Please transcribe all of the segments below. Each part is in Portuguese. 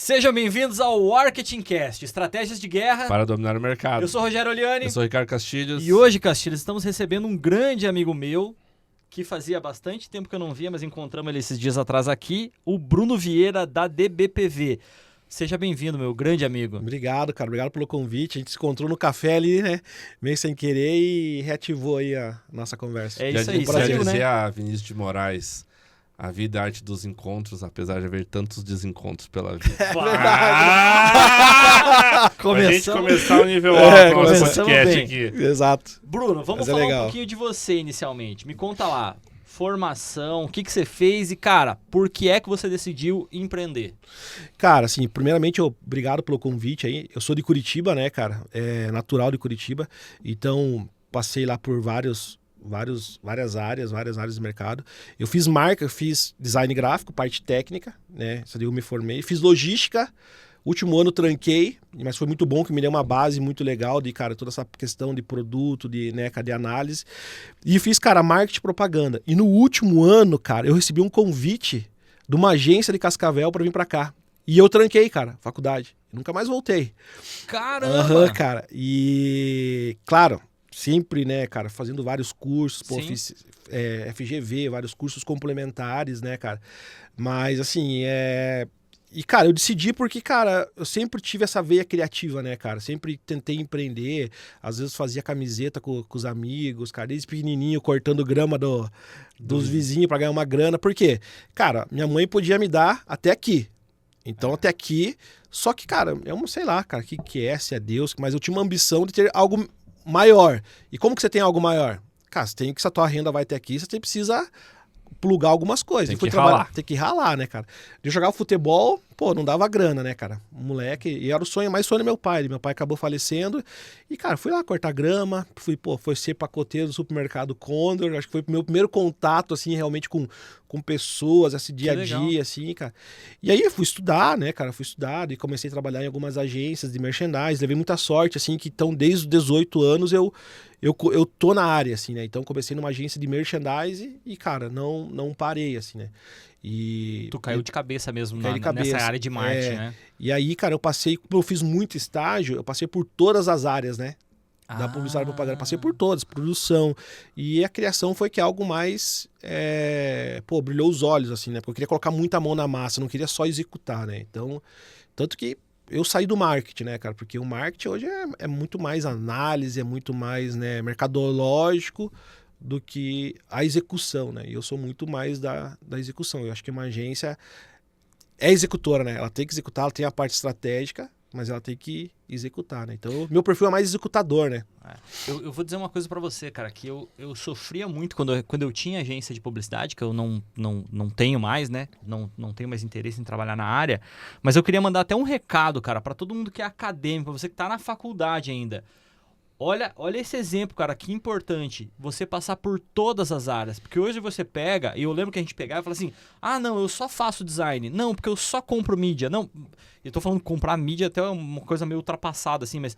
Sejam bem-vindos ao Marketing Cast, estratégias de guerra para dominar o mercado. Eu sou o Rogério Oliani. Eu sou o Ricardo Castilhos. E hoje, Castilhos, estamos recebendo um grande amigo meu, que fazia bastante tempo que eu não via, mas encontramos ele esses dias atrás aqui, o Bruno Vieira, da DBPV. Seja bem-vindo, meu grande amigo. Obrigado, cara. Obrigado pelo convite. A gente se encontrou no café ali, né? Meio sem querer e reativou aí a nossa conversa. É isso aí, Brasil, né? A Vinícius de Moraes, a vida é a arte dos encontros, apesar de haver tantos desencontros pela vida. É verdade. Pra gente começar o nível alto do nosso podcast aqui. Exato. Bruno, vamos falar um pouquinho de você inicialmente. Me conta lá, formação, o que você fez e, cara, por que é que você decidiu empreender? Cara, assim, primeiramente, obrigado pelo convite aí. Eu sou de Curitiba, né, cara? É natural de Curitiba. Então, passei lá por várias áreas de mercado. Eu fiz marca, fiz design gráfico, parte técnica, né? Isso daí eu me formei. Fiz logística. Último ano tranquei, mas foi muito bom, que me deu uma base muito legal de, cara, toda essa questão de produto, de análise. E fiz, cara, marketing e propaganda. E no último ano, cara, eu recebi um convite de uma agência de Cascavel para vir para cá. E eu tranquei, cara, faculdade. Nunca mais voltei. Caramba! Cara. E, claro, sempre, né, cara, fazendo vários cursos, pô, fiz FGV, vários cursos complementares, né, cara. Mas, assim, E, cara, eu decidi porque, cara, eu sempre tive essa veia criativa, né, cara? Sempre tentei empreender, às vezes fazia camiseta com os amigos, cara, desde pequenininho, cortando grama dos vizinhos pra ganhar uma grana. Por quê? Cara, minha mãe podia me dar até aqui. Então, até aqui, só que, cara, sei lá, cara, o que é, se é Deus, mas eu tinha uma ambição de ter algo maior. E como que você tem algo maior? Cara, você tem que, se a tua renda vai até aqui, você precisa plugar algumas coisas. Tem que ralar. Tem que ralar, né, cara? Eu jogava futebol, pô, não dava grana, né, cara? Moleque, e era o sonho, mais sonho do meu pai. Meu pai acabou falecendo e, cara, fui lá cortar grama, foi ser pacoteiro do supermercado Condor, acho que foi o meu primeiro contato, assim, realmente com pessoas, esse dia a dia, assim, cara. E aí eu fui estudar, né, cara? Fui estudar e comecei a trabalhar em algumas agências de merchandising, levei muita sorte, assim, que estão desde os 18 anos eu tô na área, assim, né? Então comecei numa agência de merchandising e, cara, não parei, assim, né? E tu caiu de cabeça mesmo cabeça, nessa área de marketing, né? E aí, cara, eu fiz muito estágio, eu passei por todas as áreas, né? Da publicidade e propaganda, passei por todas, produção. E a criação foi que algo mais, brilhou os olhos, assim, né? Porque eu queria colocar muita mão na massa, não queria só executar, né? Então, tanto que eu saí do marketing, né, cara? Porque o marketing hoje é muito mais análise, é muito mais, né, mercadológico do que a execução, né? E eu sou muito mais da execução. Eu acho que uma agência é executora, né? Ela tem que executar, ela tem a parte estratégica, mas ela tem que executar, né? Então, meu perfil é mais executador, né? Eu vou dizer uma coisa pra você, cara, que eu sofria muito quando eu tinha agência de publicidade, que eu não tenho mais, né? Não tenho mais interesse em trabalhar na área, mas eu queria mandar até um recado, cara, pra todo mundo que é acadêmico, pra você que tá na faculdade ainda. Olha esse exemplo, cara, que importante, você passar por todas as áreas, porque hoje você pega, e eu lembro que a gente pegava e falava assim, não, eu só faço design, não, porque eu só compro mídia, não, eu tô falando comprar mídia até uma coisa meio ultrapassada, assim, mas,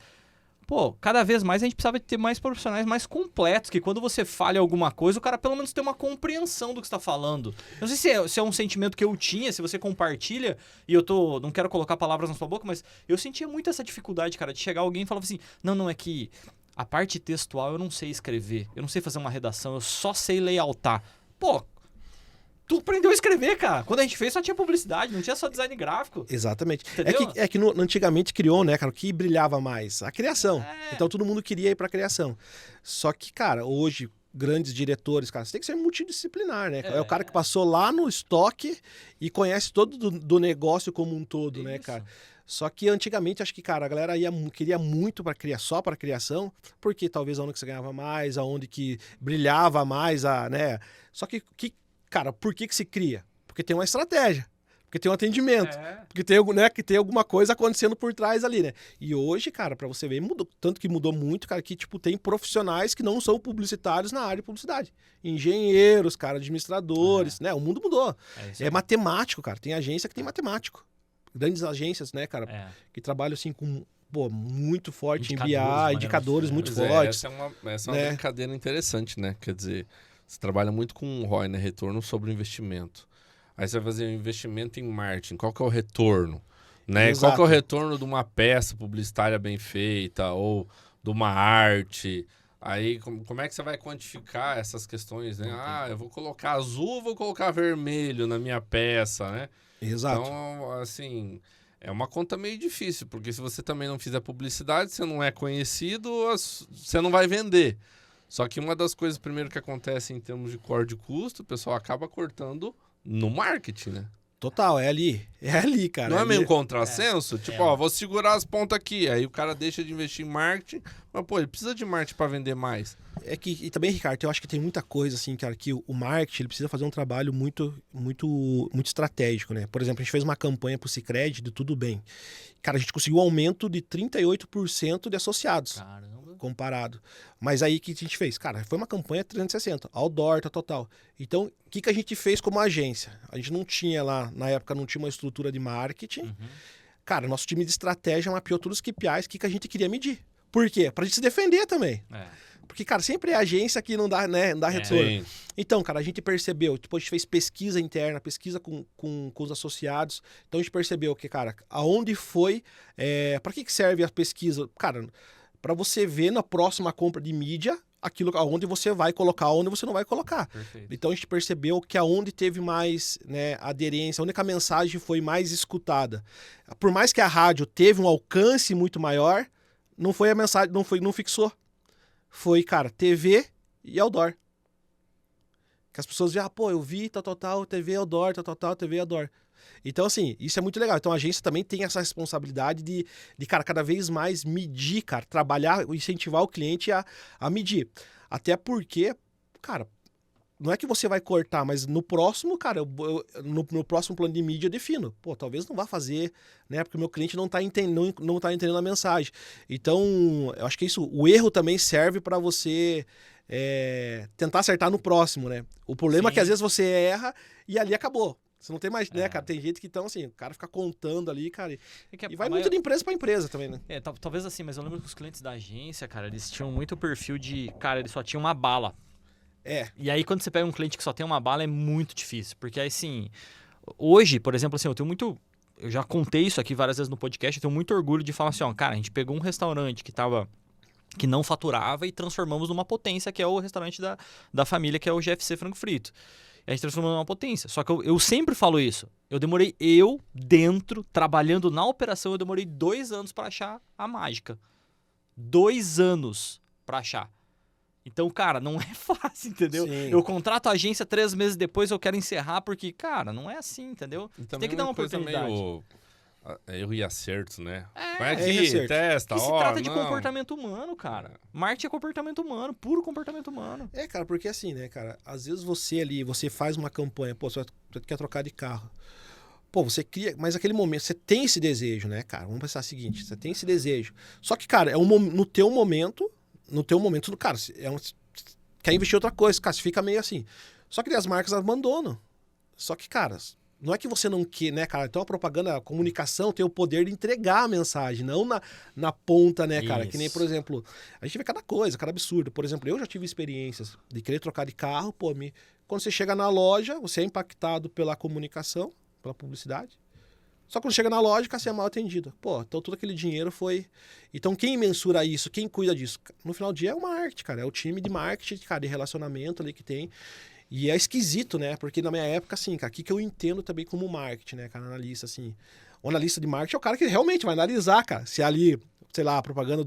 pô, cada vez mais a gente precisava de ter mais profissionais mais completos, que quando você falha alguma coisa, o cara pelo menos tem uma compreensão do que você tá falando. Não sei se é um sentimento que eu tinha, se você compartilha, e não quero colocar palavras na sua boca, mas eu sentia muito essa dificuldade, cara, de chegar alguém e falar assim, não, é que a parte textual eu não sei escrever, eu não sei fazer uma redação, eu só sei layoutar. Pô, tu aprendeu a escrever, cara. Quando a gente fez só tinha publicidade, não tinha só design gráfico. Exatamente. Entendeu? Antigamente criou, né, cara, o que brilhava mais? A criação. Então todo mundo queria ir pra criação. Só que, cara, hoje, grandes diretores, cara, você tem que ser multidisciplinar, né? É o cara que passou lá no estoque e conhece todo do negócio como um todo, né, cara? Só que antigamente, acho que, cara, a galera queria muito só para criação, porque talvez aonde que você ganhava mais, aonde que brilhava mais, né? Só que cara, por que se cria? Porque tem uma estratégia, porque tem um atendimento, porque tem, né, que tem alguma coisa acontecendo por trás ali, né? E hoje, cara, pra você ver, mudou, tanto que mudou muito, cara, que, tipo, tem profissionais que não são publicitários na área de publicidade. Engenheiros, cara, administradores, né? O mundo mudou. É matemático, cara. Tem agência que tem matemático. Grandes agências, né, cara, que trabalham, assim, com... Pô, muito forte em BI, indicadores muito fortes. Essa é uma brincadeira interessante, né? Quer dizer, você trabalha muito com ROI, né? Retorno sobre o investimento. Aí você vai fazer um investimento em marketing. Qual que é o retorno? Né? Exato. Qual que é o retorno de uma peça publicitária bem feita ou de uma arte? Aí, como é que você vai quantificar essas questões, né? Ah, eu vou colocar azul, vou colocar vermelho na minha peça, né? Exato. Então, assim, é uma conta meio difícil, porque se você também não fizer publicidade, você não é conhecido, você não vai vender. Só que uma das coisas, primeiro, que acontece em termos de corte de custo, o pessoal acaba cortando no marketing, né? Total, é ali, cara. Não é ali. meio um contrassenso? Tipo, ó, vou segurar as pontas aqui. Aí o cara deixa de investir em marketing, mas, pô, ele precisa de marketing para vender mais. É que, e também, Ricardo, eu acho que tem muita coisa, assim, cara, que o marketing ele precisa fazer um trabalho muito estratégico, né? Por exemplo, a gente fez uma campanha pro Sicredi do Tudo Bem. Cara, a gente conseguiu um aumento de 38% de associados. Caramba. Comparado. Mas aí o que a gente fez? Cara, foi uma campanha 360, outdoor, total. Então, o que a gente fez como agência? A gente não tinha lá, na época, não tinha uma estrutura de marketing. Cara, nosso time de estratégia mapeou todos os KPIs, o que a gente queria medir. Por quê? Pra gente se defender também. Porque, cara, sempre é a agência que não dá, né, não dá retorno. Sim. Então, cara, a gente percebeu, depois a gente fez pesquisa interna, pesquisa com os associados. Então a gente percebeu que, cara, aonde foi, para que serve a pesquisa? Cara, para você ver na próxima compra de mídia aquilo aonde você vai colocar, onde você não vai colocar. Perfeito. Então a gente percebeu que aonde teve mais, né, aderência, onde que a mensagem foi mais escutada. Por mais que a rádio teve um alcance muito maior, não foi a mensagem, não fixou. Foi, cara, TV e outdoor. Que as pessoas dizem, pô, eu vi, tal, TV outdoor, tal, TV outdoor. Então, assim, isso é muito legal. Então, a agência também tem essa responsabilidade de cara, cada vez mais medir, cara, trabalhar, incentivar o cliente a medir. Até porque, cara, não é que você vai cortar, mas no próximo, cara, no próximo plano de mídia eu defino. Pô, talvez não vá fazer, né? Porque o meu cliente não tá entendendo a mensagem. Então, eu acho que isso, o erro também serve para você tentar acertar no próximo, né? O problema é que às vezes você erra e ali acabou. Você não tem mais, né, cara? Tem gente que então, assim, o cara fica contando ali, cara. E vai muito de empresa pra empresa também, né? Talvez assim, mas eu lembro que os clientes da agência, cara, eles tinham muito o perfil de, cara, eles só tinham uma bala. E aí, quando você pega um cliente que só tem uma bala, é muito difícil. Porque aí, assim, hoje, por exemplo, assim, eu já contei isso aqui várias vezes no podcast, eu tenho muito orgulho de falar assim, ó, cara, a gente pegou um restaurante que não faturava e transformamos numa potência, que é o restaurante da família, que é o GFC Frango Frito. E a gente transformou numa potência. Só que eu sempre falo isso. Trabalhando na operação, eu demorei 2 anos para achar a mágica. 2 anos para achar. Então, cara, não é fácil, entendeu? Sim. Eu contrato a agência 3 meses depois, eu quero encerrar, porque, cara, não é assim, entendeu? Tem que dar uma oportunidade. Meio erro e acerto, né? Vai erro e aqui, acerto. testa, Que se trata de não. comportamento humano, cara. Marketing é comportamento humano, puro comportamento humano. Cara, porque assim, né, cara? Às vezes você faz uma campanha, pô, você quer trocar de carro. Pô, você cria, mas naquele momento, você tem esse desejo, né, cara? Vamos pensar o seguinte, você tem esse desejo. Só que, cara, no teu momento, cara, quer investir em outra coisa, cara, você fica meio assim. Só que daí as marcas abandonam. Só que, cara, não é que você não quer, né, cara? Então a propaganda, a comunicação tem o poder de entregar a mensagem, não na ponta, né, cara? Isso. Que nem, por exemplo, a gente vê cada coisa, cada absurdo. Por exemplo, eu já tive experiências de querer trocar de carro, pô, quando você chega na loja, você é impactado pela comunicação, pela publicidade. Só quando chega na loja, você é mal atendido. Pô, então todo aquele dinheiro foi... Então quem mensura isso, quem cuida disso? No final do dia é o marketing, cara. É o time de marketing, cara, de relacionamento ali que tem. E é esquisito, né? Porque na minha época, assim, cara, o que eu entendo também como marketing, né, cara, analista, assim. O analista de marketing é o cara que realmente vai analisar, cara, se ali, sei lá, a propaganda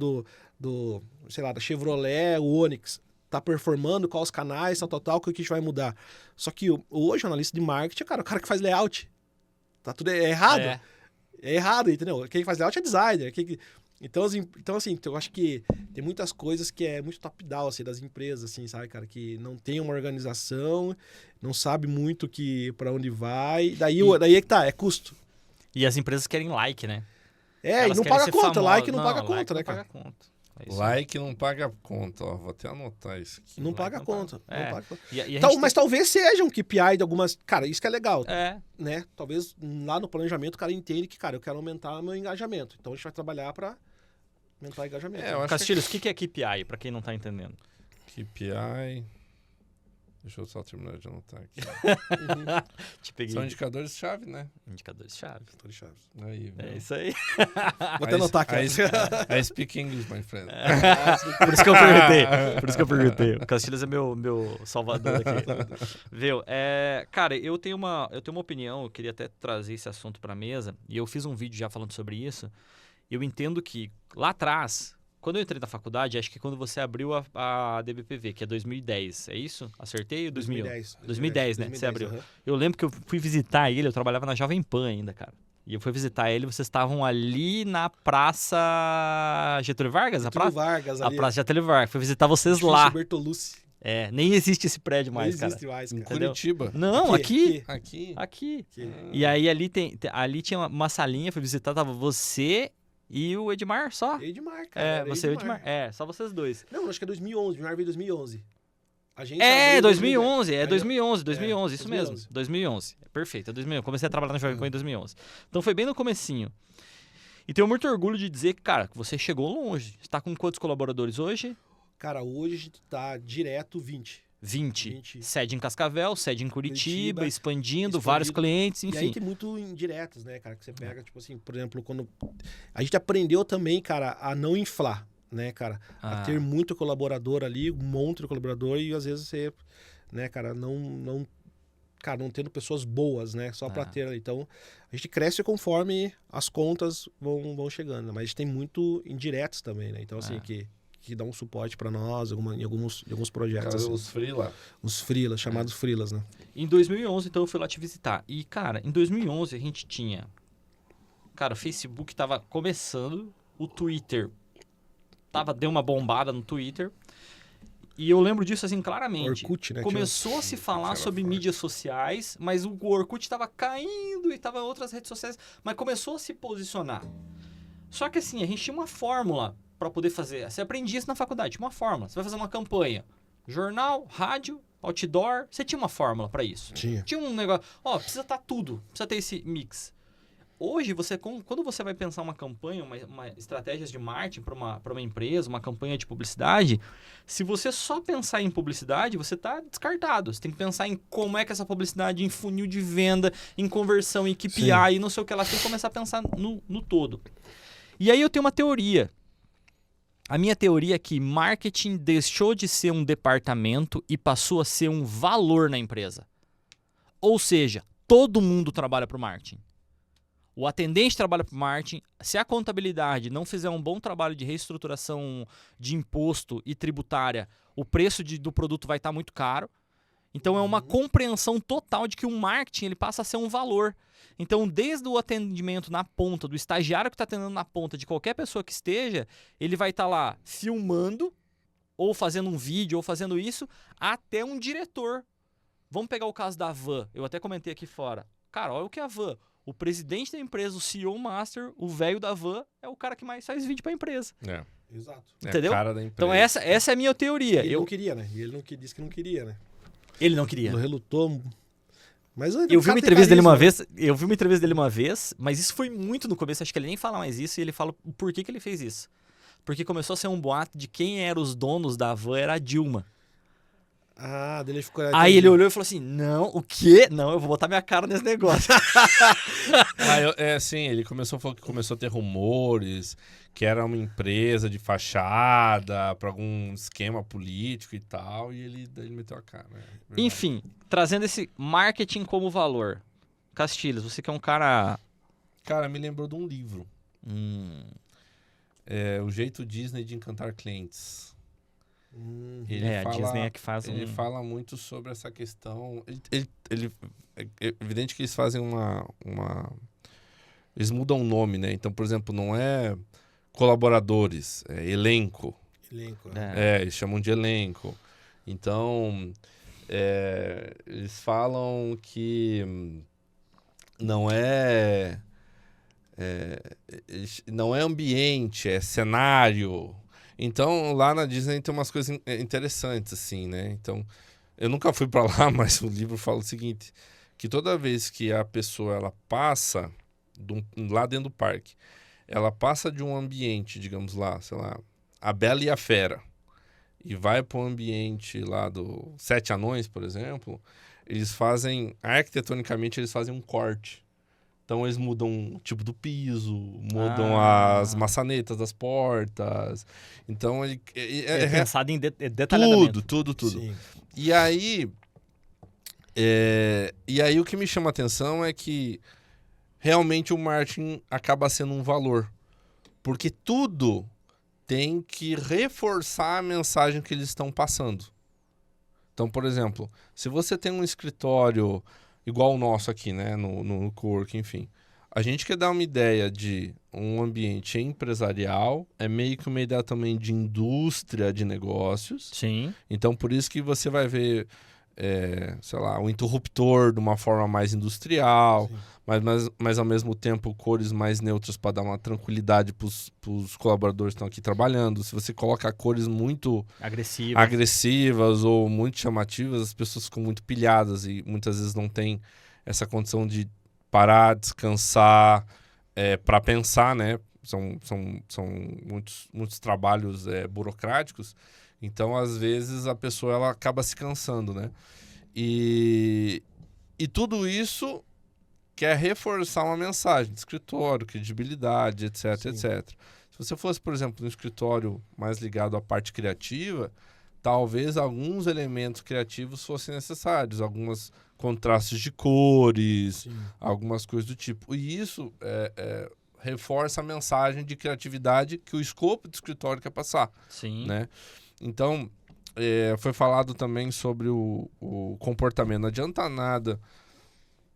sei lá, da Chevrolet, o Onix, tá performando, quais os canais, tal, o que a gente vai mudar. Só que hoje o analista de marketing, cara, é o cara que faz layout. Tá tudo errado. É errado, entendeu? Quem faz layout é designer. Então, assim, eu acho que tem muitas coisas que é muito top-down, assim, das empresas, assim, sabe, cara? Que não tem uma organização, não sabe muito pra onde vai. Daí é que tá, é custo. E as empresas querem like, né? E não paga conta. Like não paga conta, né, cara? Like não paga conta, ó. Vou até anotar isso aqui. Não paga conta. Não paga conta. Mas talvez seja um KPI de algumas... Cara, isso que é legal. Né? Talvez lá no planejamento o cara entende que, cara, eu quero aumentar meu engajamento. Então a gente vai trabalhar pra aumentar o engajamento. Castilhos, o que é KPI, pra quem não tá entendendo? KPI... Deixa eu só terminar de anotar aqui. Te peguei. São indicadores-chave, né? Indicadores-chave. Aí, É isso aí. Vou até anotar aqui. I speak English, my friend. Por isso que eu perguntei. Por isso que eu perguntei. O Castilhos é meu salvador aqui. Viu? Cara, eu tenho uma opinião, eu queria até trazer esse assunto pra mesa, e eu fiz um vídeo já falando sobre isso. Eu entendo que lá atrás, quando eu entrei na faculdade, acho que quando você abriu a DBPV, que é 2010, é isso? Acertei? 2010, né? Você abriu. Uhum. Eu lembro que eu fui visitar ele, eu trabalhava na Jovem Pan ainda, cara. E eu fui visitar ele, vocês estavam ali na Praça Getúlio Vargas? Vargas A ali. Praça Getúlio Vargas. Fui visitar vocês Edifício lá. Bertolucci. Nem existe esse prédio Não mais, cara. existe mais, Em cara. Entendeu? Curitiba. Não, aqui. Aqui. Aqui. Aqui. E aí ali tinha uma salinha, fui visitar, tava você e o Edmar só. Edmar, cara. Você e o Edmar. Só vocês dois. Não, acho que é 2011. Edmar veio em 2011. A gente 2011, abriu 2011, isso 2011. mesmo. 2011. Perfeito, é 2011. Comecei a trabalhar na Jovem Pan em 2011. Então foi bem no comecinho. E tenho muito orgulho de dizer que, cara, que você chegou longe. Você tá com quantos colaboradores hoje? Cara, hoje a gente tá direto 20. 20. Sede em Cascavel, sede em Curitiba, expandindo, expandido. vários clientes, E aí enfim. tem muito indiretas, né, cara? Que você pega, tipo assim, por exemplo, quando... A gente aprendeu também, cara, a não inflar, né, cara? A ter muito colaborador ali, um monte de colaborador, e às vezes você, né, cara, não tendo pessoas boas, né? Só pra ter ali. Então, a gente cresce conforme as contas vão chegando, mas a gente tem muito indiretos também, né? Então, assim, que dá um suporte pra nós em alguns projetos. Assim. Os freela. Os freelas, chamados freelas, né? Em 2011, então, eu fui lá te visitar. E, cara, em 2011 a gente tinha... Cara, o Facebook tava começando, o Twitter deu uma bombada no Twitter. E eu lembro disso, assim, claramente. Orkut, né? Começou a se falar sobre mídias sociais, mas o Orkut tava caindo e tava em outras redes sociais, mas começou a se posicionar. Só que, assim, a gente tinha uma fórmula para poder fazer. Você aprendia isso na faculdade, tinha uma fórmula. Você vai fazer uma campanha. Jornal, rádio, outdoor. Você tinha uma fórmula para isso. Tinha um negócio. Precisa estar tudo. Precisa ter esse mix. Hoje, quando você vai pensar uma campanha, uma estratégias de marketing para uma empresa, uma campanha de publicidade, se você só pensar em publicidade, você está descartado. Você tem que pensar em como é que essa publicidade, em funil de venda, em conversão, em KPI, e não sei o que lá. Você tem que começar a pensar no todo. E aí eu tenho uma teoria. A minha teoria é que marketing deixou de ser um departamento e passou a ser um valor na empresa. Ou seja, todo mundo trabalha para o marketing. O atendente trabalha para o marketing. Se a contabilidade não fizer um bom trabalho de reestruturação de imposto e tributária, o preço do produto vai estar muito caro. Então é uma compreensão total de que o marketing ele passa a ser um valor. Então, desde o atendimento na ponta, do estagiário que está atendendo na ponta, de qualquer pessoa que esteja, ele vai estar lá filmando, ou fazendo um vídeo, ou fazendo isso, até um diretor. Vamos pegar o caso da Van. Eu até comentei aqui fora. Cara, olha o que é a Van. O presidente da empresa, o CEO Master, o velho da Van, é o cara que mais faz vídeo para a empresa. Exato. Entendeu? É a cara da empresa. Então, essa é a minha teoria. Ele não queria, né? E ele disse que não queria, né? Ele não queria. Ele relutou. Mas eu vi uma entrevista dele uma vez, mas isso foi muito no começo, acho que ele nem fala mais isso, e ele fala o porquê que ele fez isso. Porque começou a ser um boato de quem eram os donos da Van, era a Dilma. Daí ele ficou... Aí ele olhou e falou assim, não, o quê? Não, eu vou botar minha cara nesse negócio. Sim, ele falou que começou a ter rumores, que era uma empresa de fachada para algum esquema político e tal, e ele meteu a cara. Enfim, trazendo esse marketing como valor. Castilhos, você que é um cara... Cara, me lembrou de um livro. O Jeito Disney de Encantar Clientes. A Disney é que faz Ele fala muito sobre essa questão. É evidente que eles fazem eles mudam o nome, né? Então, por exemplo, não é colaboradores, é elenco. Eles chamam de elenco. Então, eles falam que não é ambiente, é cenário. Então, lá na Disney tem umas coisas interessantes, assim, né? Então, eu nunca fui pra lá, mas o livro fala o seguinte, que toda vez que a pessoa, ela passa lá dentro do parque, ela passa de um ambiente, digamos lá, sei lá, a Bela e a Fera. e vai para o ambiente lá do Sete Anões, por exemplo, eles fazem, arquitetonicamente, eles fazem um corte. Então, eles mudam o tipo do piso, mudam as maçanetas das portas. Então, É pensado em detalhamento. Tudo. Sim. E aí, o que me chama a atenção é que realmente o marketing acaba sendo um valor. Porque tudo tem que reforçar a mensagem que eles estão passando. Então, por exemplo, se você tem um escritório igual o nosso aqui, né, no Cowork, enfim, a gente quer dar uma ideia de um ambiente empresarial, é meio que uma ideia também de indústria de negócios. Sim. Então, por isso que você vai ver, sei lá, o interruptor de uma forma mais industrial, mas ao mesmo tempo cores mais neutras para dar uma tranquilidade para os colaboradores que estão aqui trabalhando. Se você coloca cores muito agressivas ou muito chamativas, as pessoas ficam muito pilhadas e muitas vezes não tem essa condição de parar, descansar, para pensar, né? São muitos trabalhos burocráticos. Então, às vezes, a pessoa ela acaba se cansando, né? E tudo isso quer reforçar uma mensagem de escritório, credibilidade, etc, Sim. etc. Se você fosse, por exemplo, um escritório mais ligado à parte criativa, talvez alguns elementos criativos fossem necessários, alguns contrastes de cores, Sim. algumas coisas do tipo. E isso reforça a mensagem de criatividade que o escopo do escritório quer passar. Sim. Né? Então, foi falado também sobre o comportamento. Não adianta nada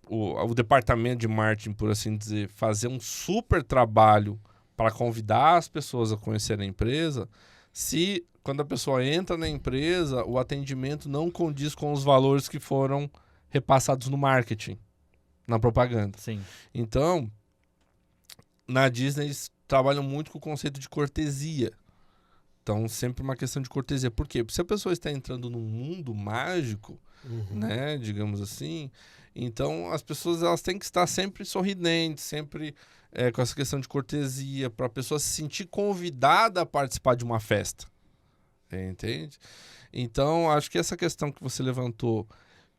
o departamento de marketing, por assim dizer, fazer um super trabalho para convidar as pessoas a conhecerem a empresa, se quando a pessoa entra na empresa, o atendimento não condiz com os valores que foram repassados no marketing, na propaganda. Sim. Então, na Disney eles trabalham muito com o conceito de cortesia. Então, sempre uma questão de cortesia. Por quê? Porque se a pessoa está entrando num mundo mágico, né, digamos assim, então as pessoas elas têm que estar sempre sorridentes, sempre com essa questão de cortesia, para a pessoa se sentir convidada a participar de uma festa. Entende? Então, acho que essa questão que você levantou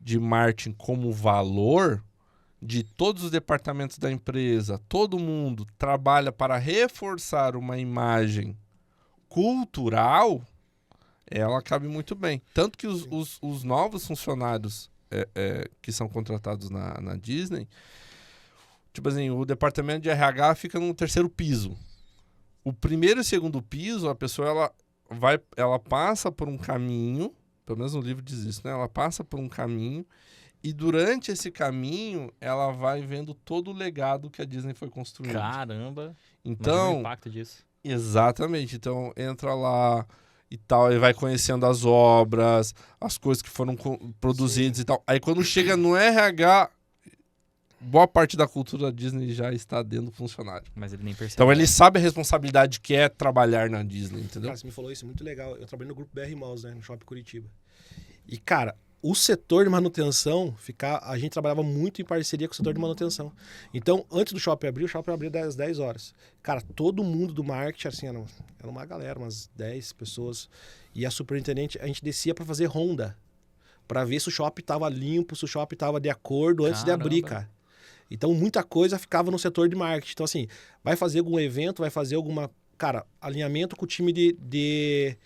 de marketing como valor, de todos os departamentos da empresa, todo mundo trabalha para reforçar uma imagem cultural, ela cabe muito bem. Tanto que os novos funcionários que são contratados na Disney, tipo assim, o departamento de RH fica no terceiro piso. O primeiro e segundo piso, a pessoa ela passa por um caminho, pelo menos no livro diz isso, né? Ela passa por um caminho e durante esse caminho ela vai vendo todo o legado que a Disney foi construindo. Caramba! Então, imagina o impacto disso. Exatamente. Então, entra lá e tal, e vai conhecendo as obras, as coisas que foram produzidas. Sim. E tal. Aí, quando chega no RH, boa parte da cultura da Disney já está dentro do funcionário. Mas ele nem percebe. Então, ele sabe a responsabilidade que é trabalhar na Disney, entendeu? Cara, você me falou isso, muito legal. Eu trabalhei no grupo BR Malls, né, no Shopping Curitiba. E, cara, o setor de manutenção, a gente trabalhava muito em parceria com o setor de manutenção. Então, antes do shopping abrir, o shopping abria às 10 horas. Cara, todo mundo do marketing, assim, era uma galera, umas 10 pessoas. E a superintendente, a gente descia para fazer ronda, para ver se o shopping estava limpo, se o shopping estava de acordo antes de abrir, cara. Então, muita coisa ficava no setor de marketing. Então, assim, vai fazer algum evento, vai fazer alguma... Cara, alinhamento com o time de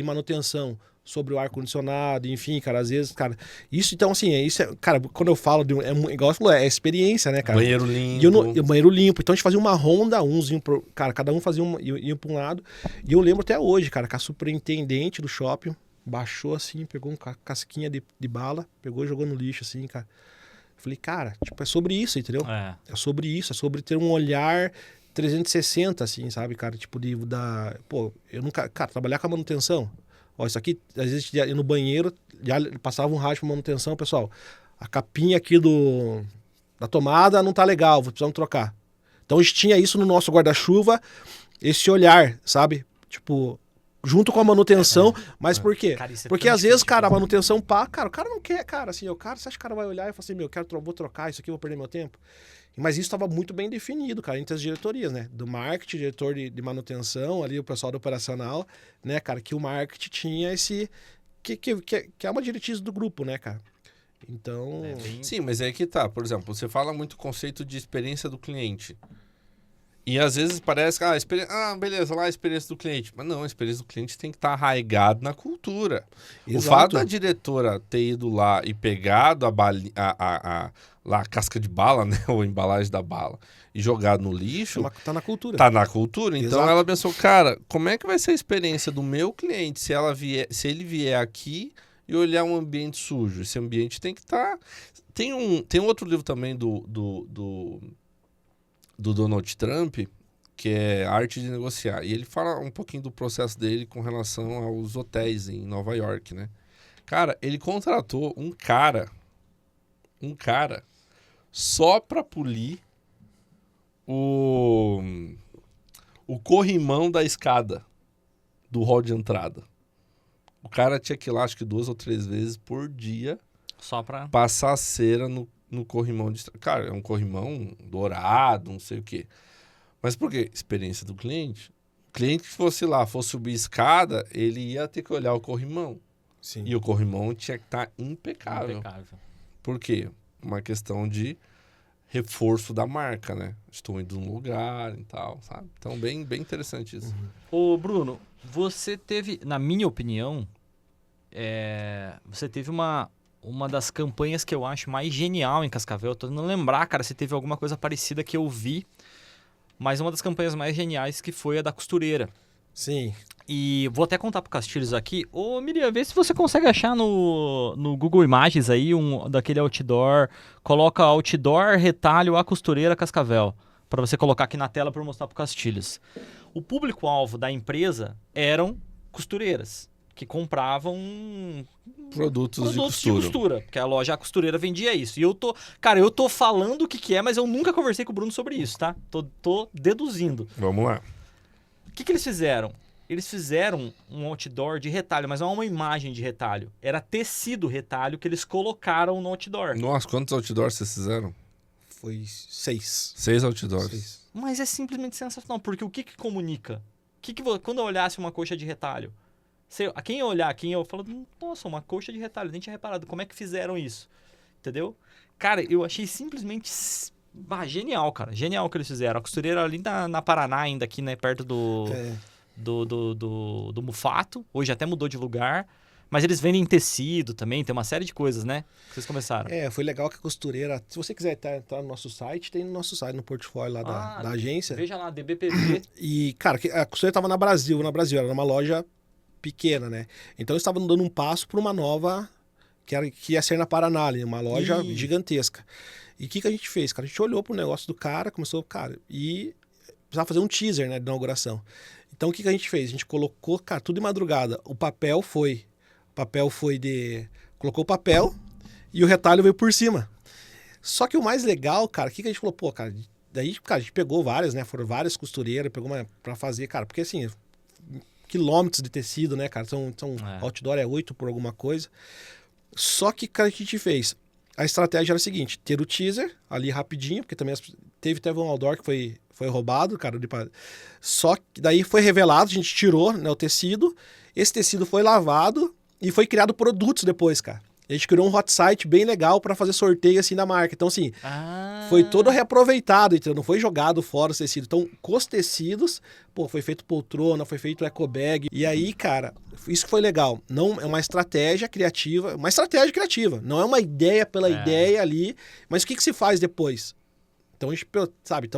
manutenção sobre o ar-condicionado, enfim, cara, às vezes, cara... Isso, então, assim, cara, quando eu falo de... igual você falou, é experiência, né, cara? Banheiro limpo. E o banheiro limpo. Então, a gente fazia uma ronda, cara, cada um fazia ia pra um lado. E eu lembro até hoje, cara, que a superintendente do shopping baixou, assim, pegou uma casquinha de bala, pegou e jogou no lixo, assim, cara. Falei, cara, tipo, é sobre isso, entendeu? É sobre isso, é sobre ter um olhar 360, assim, sabe, cara? Tipo, pô, eu nunca... Cara, trabalhar com a manutenção. Ó, isso aqui, às vezes, ia no banheiro, já passava um rádio pra manutenção, pessoal, a capinha aqui da tomada não tá legal, precisamos trocar. Então, a gente tinha isso no nosso guarda-chuva, esse olhar, sabe? Tipo... junto com a manutenção, mas por quê? Cara, porque às vezes, cara, a manutenção cara, o cara não quer, cara, assim, você acha que o cara vai olhar e falar assim, vou trocar isso aqui, vou perder meu tempo? Mas isso estava muito bem definido, cara, entre as diretorias, né? Do marketing, diretor de manutenção, ali o pessoal do operacional, né, cara? Que o marketing tinha esse... Que é uma diretriz do grupo, né, cara? Então... Sim, mas é que tá. Por exemplo, você fala muito o conceito de experiência do cliente. E às vezes parece que, beleza, lá a experiência do cliente. Mas não, a experiência do cliente tem que estar arraigada na cultura. Exato. O fato da diretora ter ido lá e pegado lá a casca de bala, né, ou a embalagem da bala, e jogado no lixo... Tá na cultura. Tá na cultura. Então Exato. ela pensou, cara, como é que vai ser a experiência do meu cliente se ele vier aqui e olhar um ambiente sujo? Esse ambiente tem que estar... Tem outro livro também do Donald Trump, que é Arte de Negociar. E ele fala um pouquinho do processo dele com relação aos hotéis em Nova York, né? Cara, ele contratou um cara só pra polir o corrimão da escada do hall de entrada. O cara tinha que ir lá, acho que 2 ou 3 vezes por dia, Só pra... passar cera no corrimão de estrada. Cara, é um corrimão dourado, não sei o quê. Mas por quê? Experiência do cliente. O cliente que fosse lá, fosse subir escada, ele ia ter que olhar o corrimão. Sim. E o corrimão tinha que estar impecável. Impecável. Por quê? Uma questão de reforço da marca, né? Estou indo num lugar e tal, sabe? Então, bem interessante isso. Ô, Bruno, você teve, na minha opinião, você teve uma das campanhas que eu acho mais genial em Cascavel. Eu tô tentando lembrar, cara, se teve alguma coisa parecida que eu vi, mas uma das campanhas mais geniais que foi a da costureira. Sim. E vou até contar pro Castilhos aqui. Ô, Miriam, vê se você consegue achar no Google Imagens aí daquele outdoor. Coloca outdoor, retalho, a costureira Cascavel. Para você colocar aqui na tela para mostrar pro Castilhos. O público-alvo da empresa eram costureiras que compravam Produtos de de costura. Porque a loja A Costureira vendia isso. E eu tô falando o que é, mas eu nunca conversei com o Bruno sobre isso, tá? Tô deduzindo. Vamos lá. O que eles fizeram? Eles fizeram um outdoor de retalho, mas não é uma imagem de retalho. Era tecido retalho que eles colocaram no outdoor. Nossa, quantos outdoors vocês fizeram? Foi 6. 6 outdoors. 6. Mas é simplesmente sensacional, porque o que comunica? Quando eu olhasse uma coxa de retalho, quem eu falo, nossa, uma coxa de retalho, nem tinha reparado, como é que fizeram isso? Entendeu? Cara, eu achei simplesmente genial, cara. Genial o que eles fizeram. A costureira ali na Paraná ainda, aqui, né, perto do Mufato. Hoje até mudou de lugar. Mas eles vendem tecido também, tem uma série de coisas, né? Que vocês começaram. Foi legal que a costureira... Se você quiser entrar no nosso site, tem no nosso site, no portfólio lá da agência. Veja lá, DBPV. E, cara, a costureira estava na Brasil, era numa loja pequena, né? Então eles estavam dando um passo para uma nova, que ia ser na Paraná, ali, uma loja gigantesca. E o que a gente fez, cara? A gente olhou pro negócio do cara, e precisava fazer um teaser, né, de inauguração. Então o que a gente fez? A gente colocou, cara, tudo de madrugada. O papel foi colocou o papel e o retalho veio por cima. Só que o mais legal, cara, o que a gente falou? Pô, cara, daí, cara, a gente pegou várias, né? Foram várias costureiras, pegou uma pra fazer, cara, porque assim, quilômetros de tecido, né, cara? Outdoor é 8 por alguma coisa. Só que, cara, o que a gente fez? A estratégia era a seguinte, ter o teaser ali rapidinho, porque também teve um outdoor que foi roubado, cara. Só que daí foi revelado, a gente tirou, né, o tecido, esse tecido foi lavado e foi criado produtos depois, cara. A gente criou um hot site bem legal para fazer sorteio assim da marca. Então, assim, foi todo reaproveitado, entendeu? Não foi jogado fora os tecidos. Então, com os tecidos, foi feito poltrona, foi feito eco bag. E aí, cara, isso que foi legal. Não é uma estratégia criativa, não é uma ideia pela ideia ali, mas o que se faz depois? Então, a gente, sabe,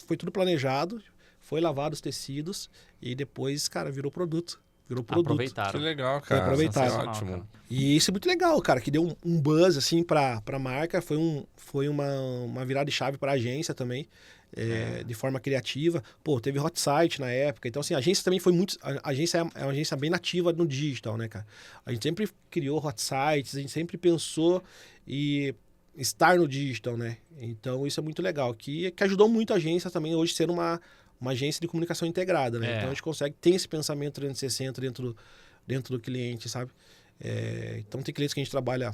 foi tudo planejado, foi lavado os tecidos e depois, cara, virou produto. Aproveitaram. Que legal, cara. Aproveitaram. Ótimo. Cara. E isso é muito legal, cara, que deu um buzz, assim, pra marca. Foi uma virada de chave pra agência também, de forma criativa. Teve hot site na época. Então, assim, a agência também foi muito... A agência é uma agência bem nativa no digital, né, cara? A gente sempre criou hot sites, a gente sempre pensou em estar no digital, né? Então, isso é muito legal. Que ajudou muito a agência também hoje ser uma agência de comunicação integrada, né? Então a gente consegue ter esse pensamento 360 dentro do cliente, sabe? Então tem clientes que a gente trabalha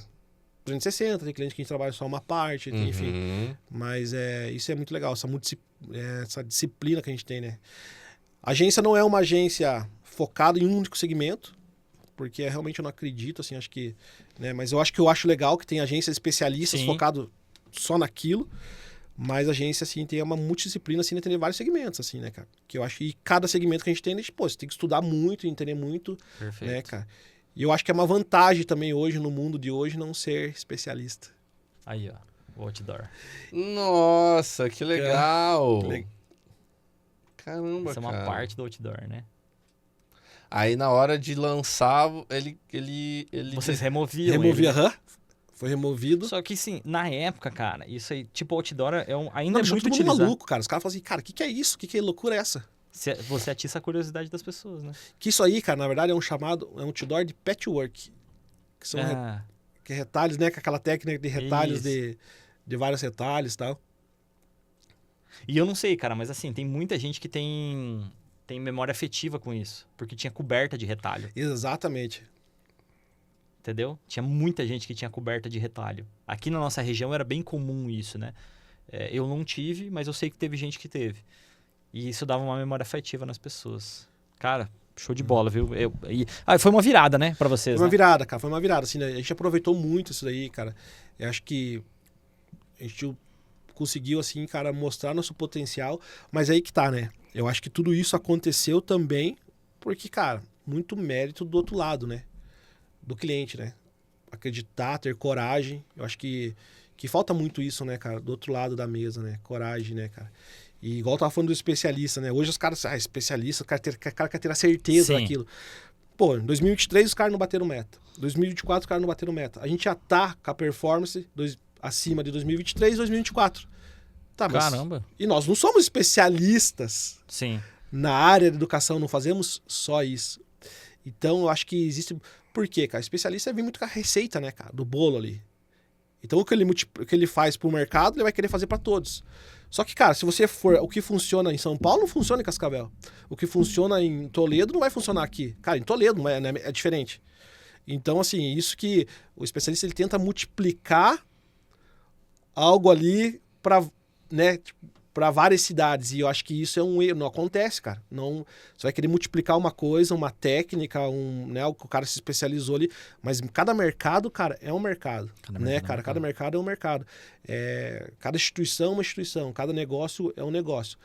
360, tem cliente que a gente trabalha só uma parte, enfim. Uhum. Mas isso é muito legal, essa disciplina que a gente tem, né? A agência não é uma agência focada em um único segmento, porque realmente eu não acredito, assim, acho que... Né, mas eu acho legal que tem agências especialistas focadas só naquilo, mas a agência, assim, tem uma multidisciplina, assim, de entender vários segmentos, assim, né, cara? Que eu acho que cada segmento que a gente tem, pô, você tem que estudar muito, entender muito, Perfeito. né, cara? E eu acho que é uma vantagem também hoje, no mundo de hoje, não ser especialista. Aí, ó. O outdoor. Nossa, que legal! Caramba, Isso é uma parte do outdoor, né? Aí na hora de lançar, ele Vocês removiam Removi, ele. foi removido. Só que, sim, na época, cara, isso aí, tipo, outdoor ainda Não, é deixou muito todo mundo utilizado. maluco, cara. Os caras falam assim, cara, o que é isso? Que loucura é essa? Você atiça a curiosidade das pessoas, né? Que isso aí, cara, na verdade é um outdoor de patchwork. Que são que retalhos, né? Com aquela técnica de retalhos de vários retalhos e tal. E eu não sei, cara, mas assim, tem muita gente que tem memória afetiva com isso. Porque tinha coberta de retalho, Exatamente. entendeu? Tinha muita gente que tinha coberta de retalho. Aqui na nossa região era bem comum isso, né? Eu não tive, mas eu sei que teve gente que teve. E isso dava uma memória afetiva nas pessoas. Cara, show de bola, viu? Foi uma virada, né, pra vocês, Foi uma né? virada, cara. Foi uma virada, assim, né? A gente aproveitou muito isso daí, cara. Eu acho que a gente conseguiu, assim, cara, mostrar nosso potencial. Mas aí que tá, né? Eu acho que tudo isso aconteceu também porque, cara, muito mérito do outro lado, né? Do cliente, né? Acreditar, ter coragem. Eu acho que falta muito isso, né, cara? Do outro lado da mesa, né? Coragem, né, cara? E igual eu tava falando do especialista, né? Hoje os caras, especialista, o cara quer ter a certeza Sim. daquilo. Pô, em 2023 os caras não bateram meta. 2024 os caras não bateram meta. A gente já tá com a performance acima de 2023 e 2024. Tá, mas... Caramba. E nós não somos especialistas Sim. na área de educação, não fazemos só isso. Então eu acho que existe... Por quê, cara? O especialista vem muito com a receita, né, cara? Do bolo ali. Então o que ele faz pro mercado, ele vai querer fazer para todos. Só que, cara, se você for... O que funciona em São Paulo não funciona em Cascavel. O que funciona em Toledo não vai funcionar aqui. Cara, em Toledo não é, né? É diferente. Então, assim, isso que o especialista ele tenta multiplicar algo ali para, né, para várias cidades. E eu acho que isso é um erro. Não acontece, cara. Não, você vai querer multiplicar uma coisa, uma técnica, né, o cara se especializou ali. Mas cada mercado, cara, é um mercado. Cada mercado é um mercado. Cada instituição é uma instituição. Cada negócio é um negócio.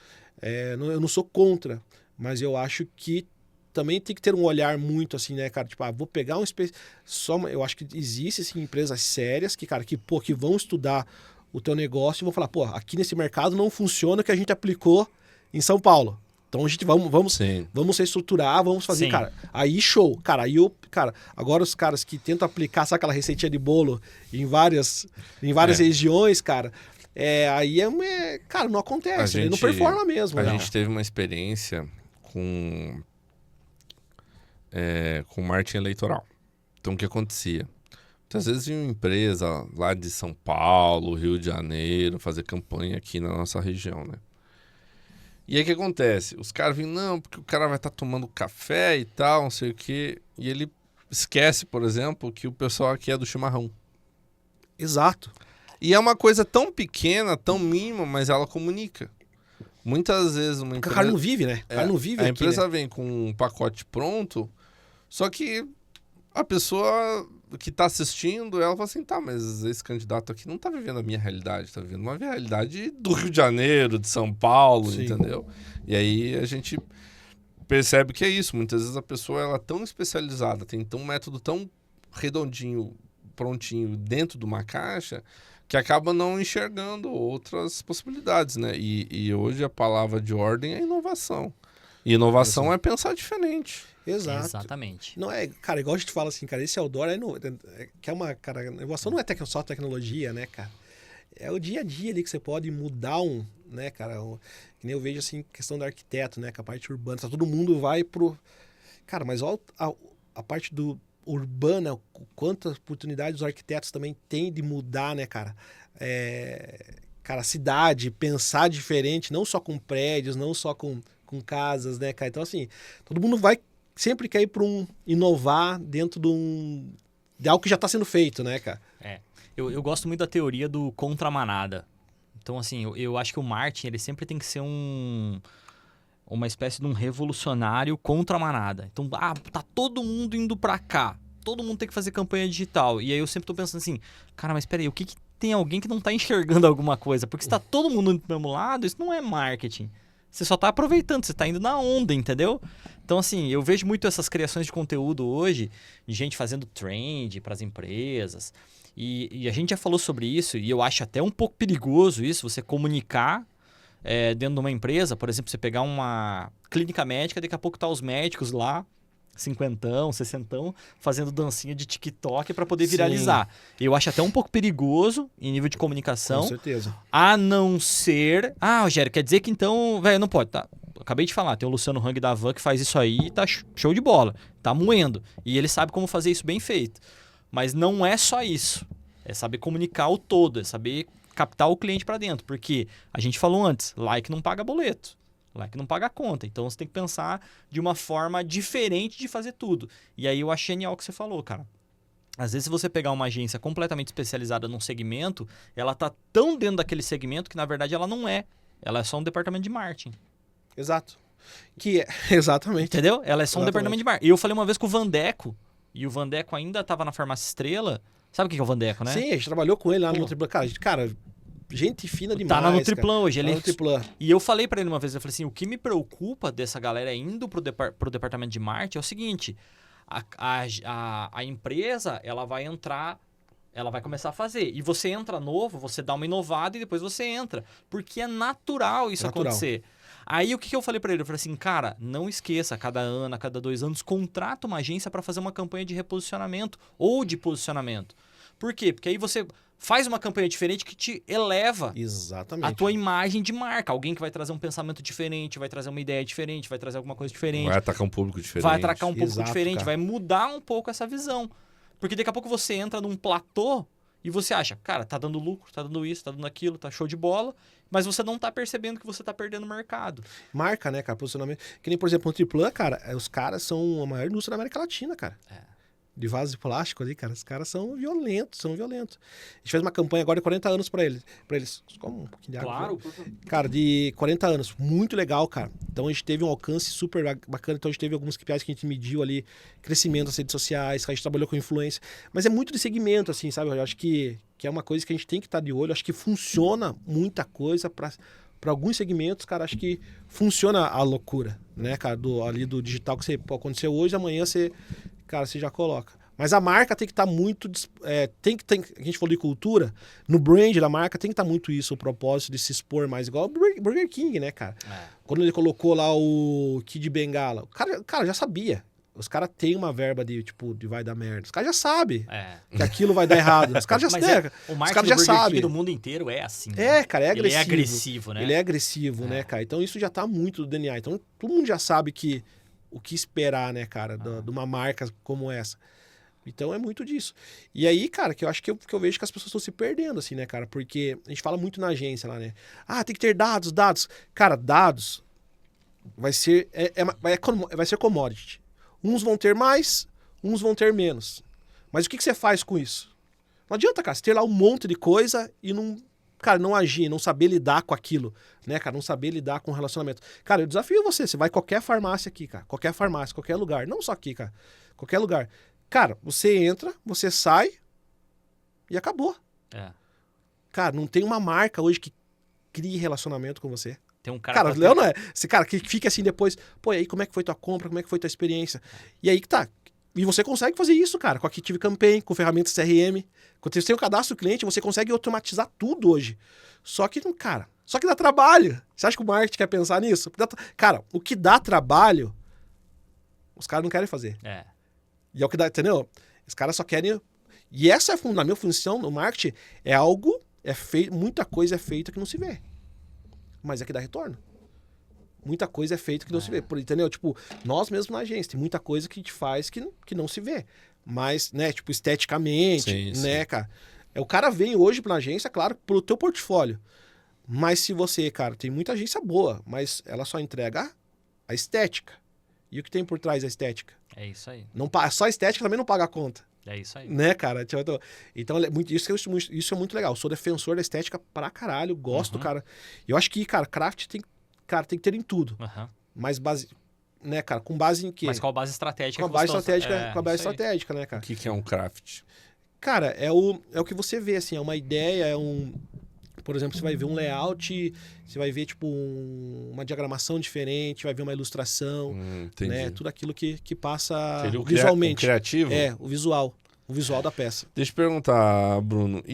Eu não sou contra, mas eu acho que também tem que ter um olhar muito assim, né, cara? Tipo, vou pegar eu acho que existe, assim, empresas sérias que, cara, que vão estudar o teu negócio e vão falar, pô, aqui nesse mercado não funciona o que a gente aplicou em São Paulo. Então a gente vamos reestruturar, vamos fazer, cara. Aí show. Cara, agora os caras que tentam aplicar, sabe aquela receitinha de bolo em várias regiões, cara, cara, não acontece, ele não performa mesmo. A gente teve uma experiência com marketing eleitoral. Então o que acontecia? Muitas vezes vinha uma empresa lá de São Paulo, Rio de Janeiro, fazer campanha aqui na nossa região, né? E aí o que acontece? Os caras vinham, não, porque o cara vai estar tomando café e tal, não sei o quê. E ele esquece, por exemplo, que o pessoal aqui é do chimarrão. Exato. E é uma coisa tão pequena, tão mínima, mas ela comunica. Muitas vezes uma empresa... O cara não vive, né? O cara não vive a aqui, empresa né? vem com um pacote pronto, só que a pessoa que está assistindo, ela fala assim, tá, mas esse candidato aqui não está vivendo a minha realidade, está vivendo uma realidade do Rio de Janeiro, de São Paulo, Sim. entendeu? E aí a gente percebe que é isso. Muitas vezes a pessoa ela é tão especializada, tem um método tão redondinho, prontinho, dentro de uma caixa, que acaba não enxergando outras possibilidades, né? E hoje a palavra de ordem é inovação. E inovação é pensar diferente. Exato. Exatamente. Não é, cara, igual a gente fala assim, cara, esse outdoor que é uma, cara, inovação não é só tecnologia, né, cara? É o dia a dia ali que você pode mudar né, cara, que nem eu vejo assim, questão do arquiteto, né, com a parte urbana, todo mundo vai pro... Cara, mas olha a parte do urbana, quantas oportunidades os arquitetos também têm de mudar, né, cara? Cara, a cidade, pensar diferente, não só com prédios, não só com casas, né, cara? Então, assim, todo mundo sempre quer ir para inovar dentro de algo que já tá sendo feito, né, cara? Eu gosto muito da teoria do contra-manada. Então, assim, eu acho que o marketing, ele sempre tem que ser uma espécie de um revolucionário contra a manada. Então, tá todo mundo indo pra cá. Todo mundo tem que fazer campanha digital. E aí eu sempre tô pensando assim, cara, mas peraí, o que tem alguém que não tá enxergando alguma coisa? Porque se tá todo mundo indo pro mesmo lado, isso não é marketing. Você só tá aproveitando, você tá indo na onda, entendeu? Então, assim, eu vejo muito essas criações de conteúdo hoje, de gente fazendo trend pras empresas. E a gente já falou sobre isso, e eu acho até um pouco perigoso isso, você comunicar dentro de uma empresa, por exemplo, você pegar uma clínica médica, daqui a pouco tá os médicos lá, 50, 60, fazendo dancinha de TikTok para poder viralizar. Eu acho até um pouco perigoso em nível de comunicação. Com certeza. A não ser... Rogério, quer dizer que então... Velho, não pode, tá? Acabei de falar, tem o Luciano Hang da Van que faz isso aí e tá show de bola. Tá moendo. E ele sabe como fazer isso bem feito. Mas não é só isso. É saber comunicar o todo, é saber captar o cliente para dentro. Porque a gente falou antes, like não paga boleto. Like não paga conta. Então você tem que pensar de uma forma diferente de fazer tudo. E aí eu achei genial o que você falou, cara. Às vezes se você pegar uma agência completamente especializada num segmento, ela tá tão dentro daquele segmento que na verdade ela não é. Ela é só um departamento de marketing. Exato. Exatamente. Entendeu? Ela é só um departamento de marketing. E eu falei uma vez com o Vandeco, e o Vandeco ainda estava na Farmácia Estrela. Sabe o que é o Vandeco, né? Sim, a gente trabalhou com ele lá no Nutriplan. Cara, gente fina demais. Tá na Nutriplan hoje. Ele... Tá no Nutriplan. E eu falei pra ele uma vez, eu falei assim, o que me preocupa dessa galera indo pro departamento de marketing é o seguinte, a empresa, ela vai entrar, ela vai começar a fazer. E você entra novo, você dá uma inovada e depois você entra. Porque é natural isso acontecer. Aí o que eu falei pra ele? Eu falei assim, cara, não esqueça, a cada ano, a cada 2 anos, contrata uma agência para fazer uma campanha de reposicionamento ou de posicionamento. Por quê? Porque aí você faz uma campanha diferente que te eleva a tua imagem de marca. Alguém que vai trazer um pensamento diferente, vai trazer uma ideia diferente, vai trazer alguma coisa diferente. Vai atacar um público diferente. Vai atacar um público diferente, cara. vai mudar um pouco essa visão. Porque daqui a pouco você entra num platô e você acha, cara, tá dando lucro, tá dando isso, tá dando aquilo, tá show de bola, mas você não tá percebendo que você tá perdendo o mercado. Marca, né, cara? Posicionamento. Que nem, por exemplo, no Triplan, cara, os caras são a maior indústria da América Latina, cara. De vaso de plástico ali, cara. Os caras são violentos. A gente fez uma campanha agora de 40 anos pra eles. Como um pouquinho de água. Claro. Cara, de 40 anos. Muito legal, cara. Então a gente teve um alcance super bacana. Então a gente teve alguns KPIs que a gente mediu ali. Crescimento das redes sociais, que a gente trabalhou com influência. Mas é muito de segmento, assim, sabe? Eu acho que é uma coisa que a gente tem que estar de olho. Eu acho que funciona muita coisa para alguns segmentos, cara. Acho que funciona a loucura, né, cara? Ali do digital que você aconteceu hoje, amanhã você... Cara, você já coloca. Mas a marca tem que estar muito... a gente falou de cultura. No brand da marca tem que estar muito isso, o propósito de se expor mais. Igual o Burger King, né, cara? Quando ele colocou lá o Kid Bengala, o cara já sabia. Os caras têm uma verba de vai dar merda. Os caras já sabem que aquilo vai dar errado. Os caras já sabem. O marketing do Burger King do mundo inteiro é assim. Né? Cara, é agressivo. Ele é agressivo, né? Ele é agressivo, né, cara? Então isso já tá muito do DNA. Então todo mundo já sabe o que esperar, né, cara, de uma marca como essa. Então é muito disso. E aí, cara, que eu acho que eu vejo que as pessoas estão se perdendo, assim, né, cara? Porque a gente fala muito na agência lá, né? Tem que ter dados. Cara, dados vai ser commodity. Uns vão ter mais, uns vão ter menos. Mas o que você faz com isso? Não adianta, cara, você ter lá um monte de coisa e não agir, não saber lidar com aquilo, né, cara? Não saber lidar com o relacionamento. Cara, eu desafio você vai em qualquer farmácia aqui, cara. Qualquer farmácia, qualquer lugar. Não só aqui, cara. Qualquer lugar. Cara, você entra, você sai e acabou. Cara, não tem uma marca hoje que crie relacionamento com você. Tem um cara... Cara, não é? Esse cara que fica assim depois, pô, e aí como é que foi tua compra? Como é que foi tua experiência? E aí que tá. E você consegue fazer isso, cara, com a Active Campaign, com ferramentas CRM. Quando você tem o cadastro do cliente, você consegue automatizar tudo hoje. Só que dá trabalho. Você acha que o marketing quer pensar nisso? Cara, o que dá trabalho, os caras não querem fazer. E é o que dá, entendeu? Os caras só querem... E essa é a minha função no marketing, muita coisa é feita que não se vê. Mas é que dá retorno. Muita coisa é feita que não se vê. Entendeu? Tipo, nós mesmos na agência, tem muita coisa que a gente faz que não se vê. Mas, né, tipo, esteticamente, né, cara? O cara vem hoje pra agência, claro, pelo teu portfólio. Mas se você, cara, tem muita agência boa, mas ela só entrega a estética. E o que tem por trás da estética? É isso aí. Só a estética também não paga a conta. É isso aí. Né, cara? Então, isso é muito legal. Eu sou defensor da estética pra caralho, gosto, cara. E eu acho que, cara, craft tem que ter em tudo. Mas né, cara, com base em quê? Mas qual base estratégica? Com a base estratégica, né, cara? O que é um craft? Cara, é o que você vê, assim, é uma ideia, por exemplo, você vai ver um layout, você vai ver, tipo, uma diagramação diferente, vai ver uma ilustração, né? Tudo aquilo que passa visualmente. O criativo? O visual da peça. Deixa eu perguntar, Bruno,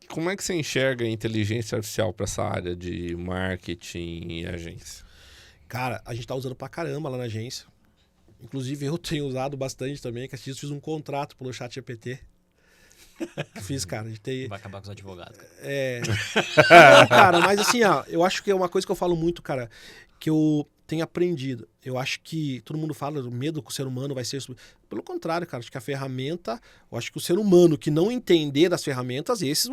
como é que você enxerga a inteligência artificial para essa área de marketing e agência? Cara, a gente tá usando pra caramba lá na agência. Inclusive, eu tenho usado bastante também, que eu fiz um contrato pelo ChatGPT. Fiz, cara. Vai acabar com os advogados. Não, cara, mas assim, eu acho que é uma coisa que eu falo muito, cara, que eu tenho aprendido. Eu acho que todo mundo fala do medo que o ser humano vai ser... Pelo contrário, cara, acho que a ferramenta... Eu acho que o ser humano que não entender das ferramentas, esses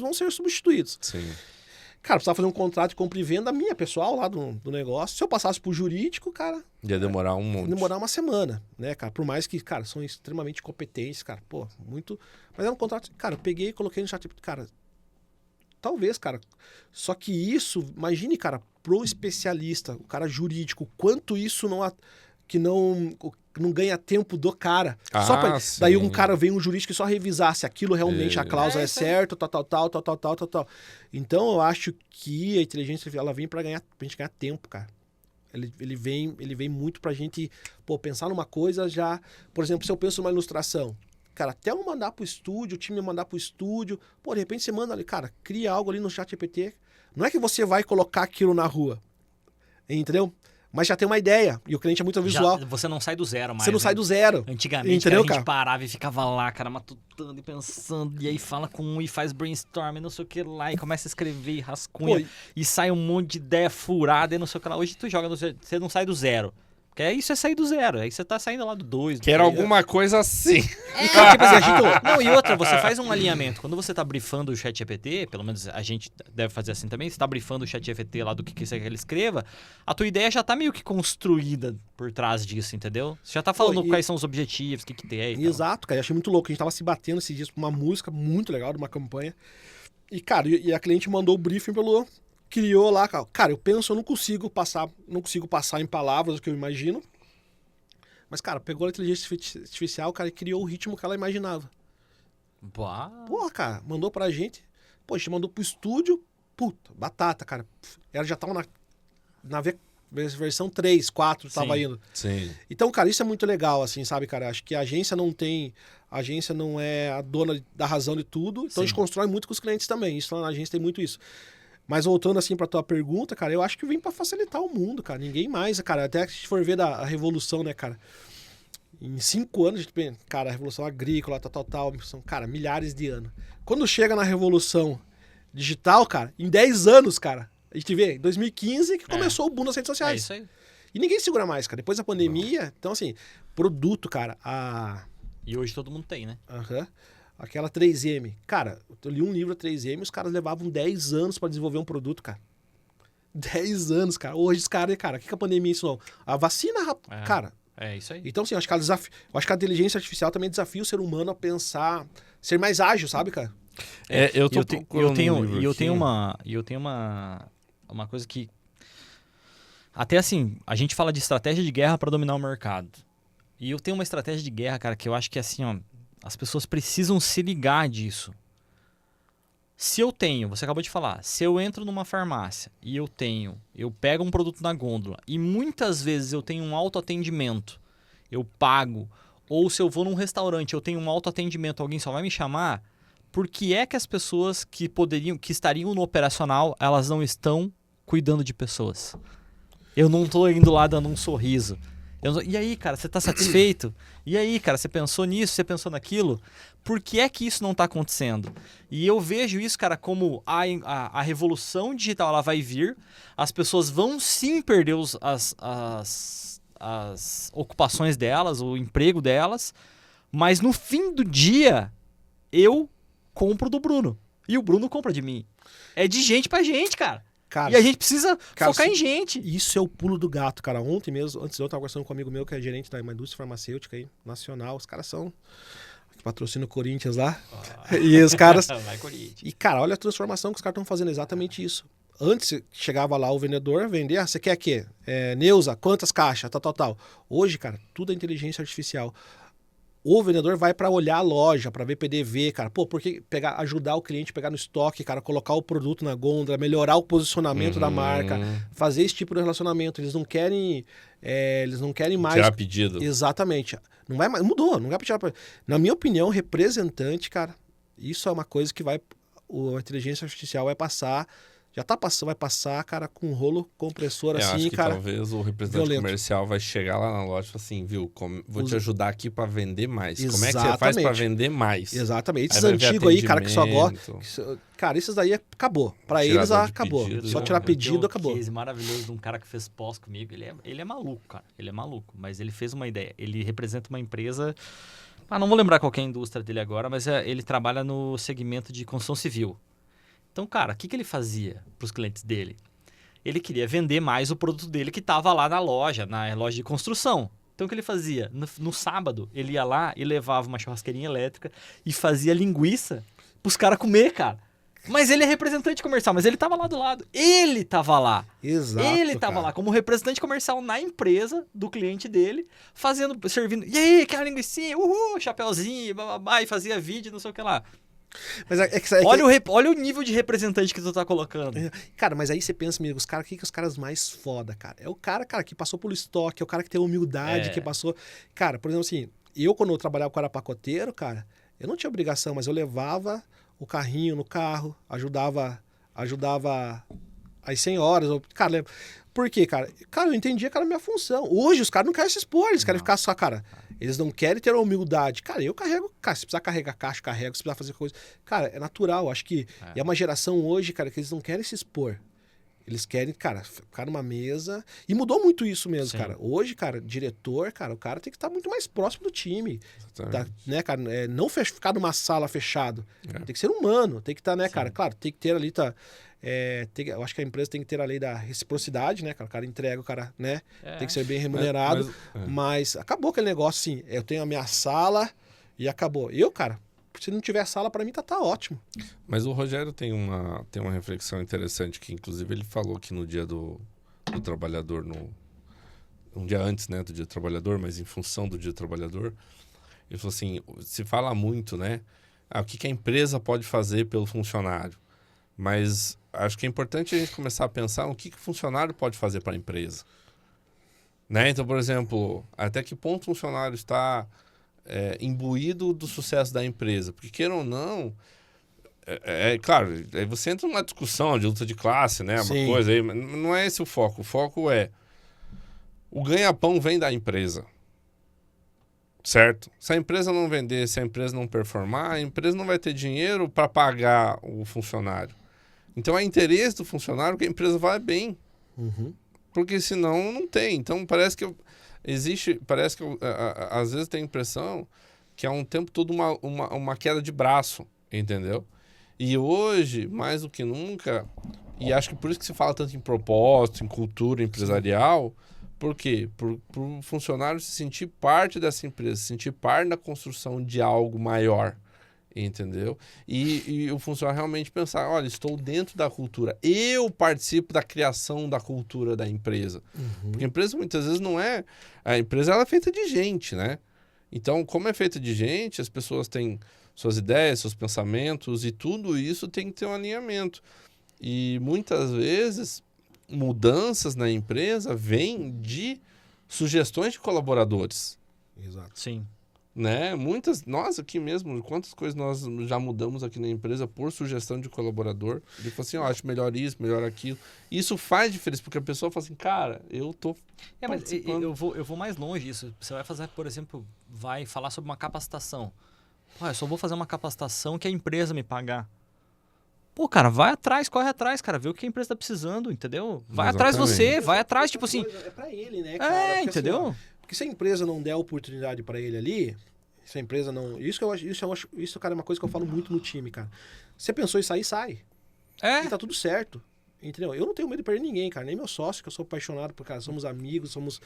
vão ser substituídos. Sim. Cara, precisava fazer um contrato de compra e venda minha, pessoal, lá do negócio. Se eu passasse pro jurídico, cara... Ia demorar um monte. Ia demorar uma semana, né, cara? Por mais que, cara, são extremamente competentes, cara. Pô, muito... Mas é um contrato... Cara, eu peguei e coloquei no chat... Cara, talvez, cara. Só que isso... Imagine, cara, pro especialista, o cara jurídico, quanto isso não ganha tempo do cara. Daí vem um jurista que só revisar se aquilo realmente a cláusula é certa, tal. Então eu acho que a inteligência ela vem pra gente ganhar tempo, cara. Ele vem muito pra gente, pensar numa coisa já... Por exemplo, se eu penso numa ilustração, cara, até eu mandar pro estúdio, o time mandar pro estúdio, de repente você manda ali, cara, cria algo ali no ChatGPT. Não é que você vai colocar aquilo na rua, entendeu? Mas já tem uma ideia. E o cliente é muito visual. Você não sai do zero mais. Você não sai do zero. Antigamente, a gente parava e ficava lá, cara, matutando e pensando. E aí fala com um e faz brainstorm e não sei o que lá. E começa a escrever e rascunha. E sai um monte de ideia furada e não sei o que lá. Hoje tu joga, você não sai do zero. Porque isso é sair do zero. Aí você tá saindo lá do 2. Quero alguma coisa assim. Não, e outra, você faz um alinhamento. Quando você tá brifando o ChatGPT, pelo menos a gente deve fazer assim também, você tá brifando o ChatGPT lá do que você quer que ele escreva, a tua ideia já tá meio que construída por trás disso, entendeu? Você já tá falando quais são os objetivos, o que tem aí. Exato, cara. Eu achei muito louco. A gente tava se batendo esses dias com uma música muito legal, de uma campanha. E, cara, a cliente mandou o briefing criou lá, cara, eu penso, eu não consigo passar em palavras o que eu imagino. Mas, cara, pegou a inteligência artificial, cara, e criou o ritmo que ela imaginava. Porra, cara, mandou pra gente. A gente mandou pro estúdio. Puta, batata, cara. Ela já tava na versão 3, 4, tava indo. Sim. Então, cara, isso é muito legal, assim, sabe, cara? Acho que a agência não é a dona da razão de tudo. Então, a gente constrói muito com os clientes também. Isso na agência tem muito isso. Mas voltando assim pra tua pergunta, cara, eu acho que vem pra facilitar o mundo, cara. Ninguém mais, cara. Até se for ver a revolução, né, cara? Em 5 anos, a gente pensa, cara, a revolução agrícola, tal, são, cara, milhares de anos. Quando chega na revolução digital, cara, em 10 anos, cara, a gente vê, em 2015 que começou o boom nas redes sociais. É isso aí. E ninguém segura mais, cara. Depois da pandemia, então assim, produto, cara, E hoje todo mundo tem, né? Aquela 3M. Cara, eu li um livro 3M, os caras levavam 10 anos pra desenvolver um produto, cara. 10 anos, cara. Hoje os caras, cara, o que a pandemia ensinou? A vacina, cara. É isso aí. Então, assim, eu acho que a inteligência artificial também desafia o ser humano a pensar, ser mais ágil, sabe, cara? Eu tenho uma coisa que... Até assim, a gente fala de estratégia de guerra pra dominar o mercado. E eu tenho uma estratégia de guerra, cara, que eu acho que assim, ó... As pessoas precisam se ligar disso. Se eu tenho, você acabou de falar, se eu entro numa farmácia e eu pego um produto na gôndola e muitas vezes eu tenho um autoatendimento, eu pago, ou se eu vou num restaurante, eu tenho um autoatendimento, alguém só vai me chamar, por que é que as pessoas que estariam no operacional, elas não estão cuidando de pessoas? Eu não estou indo lá dando um sorriso. E aí, cara, você tá satisfeito? E aí, cara, você pensou nisso, você pensou naquilo? Por que é que isso não tá acontecendo? E eu vejo isso, cara, como a revolução digital ela vai vir, as pessoas vão sim perder as ocupações delas, o emprego delas, mas no fim do dia, eu compro do Bruno. E o Bruno compra de mim. É de gente pra gente, cara. Cara, E a gente precisa cara, focar em gente. isso é o pulo do gato, cara. Ontem mesmo, antes de eu tava conversando com um amigo meu que é gerente da uma indústria farmacêutica aí, nacional. Os caras são patrocínio Corinthians lá. E os caras... Vai, Corinthians. E, cara, olha a transformação que os caras estão fazendo, exatamente isso. Antes, chegava lá o vendedor, vender, você quer o quê? Neuza, quantas caixas, tal. Hoje, cara, tudo é inteligência artificial. O vendedor vai para olhar a loja, para ver PDV, cara. Pô, porque ajudar o cliente a pegar no estoque, cara, colocar o produto na gôndola, melhorar o posicionamento da marca, fazer esse tipo de relacionamento. Eles não querem mais... Tirar pedido. Exatamente. Não vai mais, mudou, não vai tirar... Na minha opinião, representante, cara, isso é uma coisa que a inteligência artificial vai passar... Já tá passando, vai passar, cara, com um rolo compressor assim, acho que cara. Talvez o representante violento. Comercial vai chegar lá na loja e falar assim, viu, vou te ajudar aqui para vender mais. Exatamente. Como é que você faz para vender mais? Exatamente. Esses Aí vai ver antigos aí, cara, que só gostam. atendimento. Cara, esses daí acabou. Pra eles, acabou. pedido, Só já. tirar Eu tenho pedido, um acabou. case maravilhoso de um cara que fez pós comigo. Ele é maluco, cara. Ele é maluco. Mas ele fez uma ideia. Ele representa uma empresa... não vou lembrar qual que é a indústria dele agora, mas ele trabalha no segmento de construção civil. Então, cara, o que ele fazia para os clientes dele? Ele queria vender mais o produto dele que estava lá na loja de construção. Então, o que ele fazia? No sábado, ele ia lá e levava uma churrasqueirinha elétrica e fazia linguiça para os caras comer, cara. Mas ele é representante comercial, mas ele estava lá do lado. Ele estava lá. Exato, Ele estava lá como representante comercial na empresa do cliente dele, servindo. E aí, quer uma linguicinha? Uhul, chapeuzinho, bababá, e fazia vídeo, não sei o que lá. Mas Olha o nível de representante que tu tá colocando. Cara, mas aí você pensa, amigo, o que os caras mais foda, cara? É o cara, que passou pelo estoque, é o cara que tem humildade, que passou... Cara, por exemplo assim, quando eu trabalhava com o pacoteiro, cara, eu não tinha obrigação, mas eu levava o carrinho no carro, ajudava as senhoras. Cara, por quê, cara? Cara, eu entendia que era a minha função. Hoje os caras não querem se expor, eles querem ficar só, cara... Eles não querem ter a humildade. Cara, eu carrego... Cara, se precisar carregar caixa, carrego. Se precisar fazer coisa... Cara, é natural. Acho que é uma geração hoje, cara, que eles não querem se expor. Eles querem, cara, ficar numa mesa... E mudou muito isso mesmo, Sim. cara. Hoje, cara, diretor, cara, o cara tem que estar muito mais próximo do time. Tá, né, cara? Não ficar numa sala fechado. Tem que ser humano. Tem que estar, né, Sim. cara? Claro, tem que ter ali, tá... eu acho que a empresa tem que ter a lei da reciprocidade, né? O cara entrega, o cara, né? Tem que ser bem remunerado. Mas acabou aquele negócio assim, eu tenho a minha sala e acabou. Cara, se não tiver sala, para mim tá ótimo. Mas o Rogério tem uma reflexão interessante que, inclusive, ele falou que no dia do trabalhador, um dia antes, né, do dia do trabalhador, mas em função do dia do trabalhador, ele falou assim, se fala muito, né? O que a empresa pode fazer pelo funcionário? Mas acho que é importante a gente começar a pensar o que o funcionário pode fazer para a empresa. Né? Então, por exemplo, até que ponto o funcionário está imbuído do sucesso da empresa? Porque, queira ou não, claro, aí você entra numa discussão de luta de classe, né? Uma coisa aí, mas não é esse o foco. O foco é o ganha-pão vem da empresa. Certo? Se a empresa não vender, se a empresa não performar, a empresa não vai ter dinheiro para pagar o funcionário. Então, é interesse do funcionário que a empresa vá bem. Porque senão não tem. Então, parece que às vezes tem a impressão que é um tempo todo uma queda de braço, entendeu? E hoje, mais do que nunca, e acho que por isso que se fala tanto em propósito, em cultura empresarial, por quê? Para o funcionário se sentir parte dessa empresa, se sentir parte da construção de algo maior. Entendeu? E o funcionário realmente pensar, olha, estou dentro da cultura, eu participo da criação da cultura da empresa. Porque a empresa muitas vezes não é... A empresa ela é feita de gente, né? Então, como é feita de gente, as pessoas têm suas ideias, seus pensamentos, e tudo isso tem que ter um alinhamento. E muitas vezes, mudanças na empresa vêm de sugestões de colaboradores. Exato. Sim. Né? Nós aqui mesmo, quantas coisas nós já mudamos aqui na empresa por sugestão de colaborador. Ele falou assim, acho melhor isso, melhor aquilo. Isso faz diferença, porque a pessoa fala assim, cara, eu tô mas eu vou mais longe isso. Você vai fazer, por exemplo, vai falar sobre uma capacitação. Pô, eu só vou fazer uma capacitação que a empresa me pagar. Pô, cara, vai atrás, corre atrás, cara, vê o que a empresa tá precisando, entendeu? Vai atrás você, vai atrás, tipo assim... É pra ele, né, cara? Porque, entendeu? Assim, porque se a empresa não der a oportunidade para ele ali, se a empresa não... Isso, cara, é uma coisa que eu falo muito no time, cara. Você pensou em sair, sai. E tá tudo certo. Entendeu? Eu não tenho medo de perder ninguém, cara. Nem meu sócio, que eu sou apaixonado por, cara, somos amigos, somos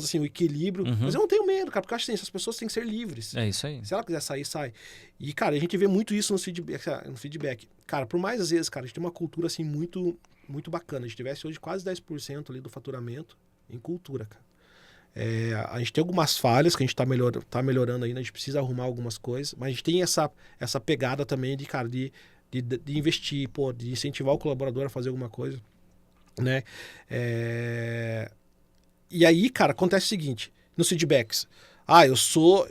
assim, o equilíbrio. Mas eu não tenho medo, cara, porque eu acho assim, essas pessoas têm que ser livres. É isso aí. Se ela quiser sair, sai. E, cara, a gente vê muito isso no feedback. Cara, por mais às vezes, cara, a gente tem uma cultura, assim, muito, muito bacana. A gente tivesse hoje quase 10% ali do faturamento em cultura, cara. A gente tem algumas falhas que a gente tá melhorando ainda, a gente precisa arrumar algumas coisas, mas a gente tem essa pegada também de, cara, de investir, pô, de incentivar o colaborador a fazer alguma coisa, né? E aí, cara, acontece o seguinte, nos feedbacks, eu sou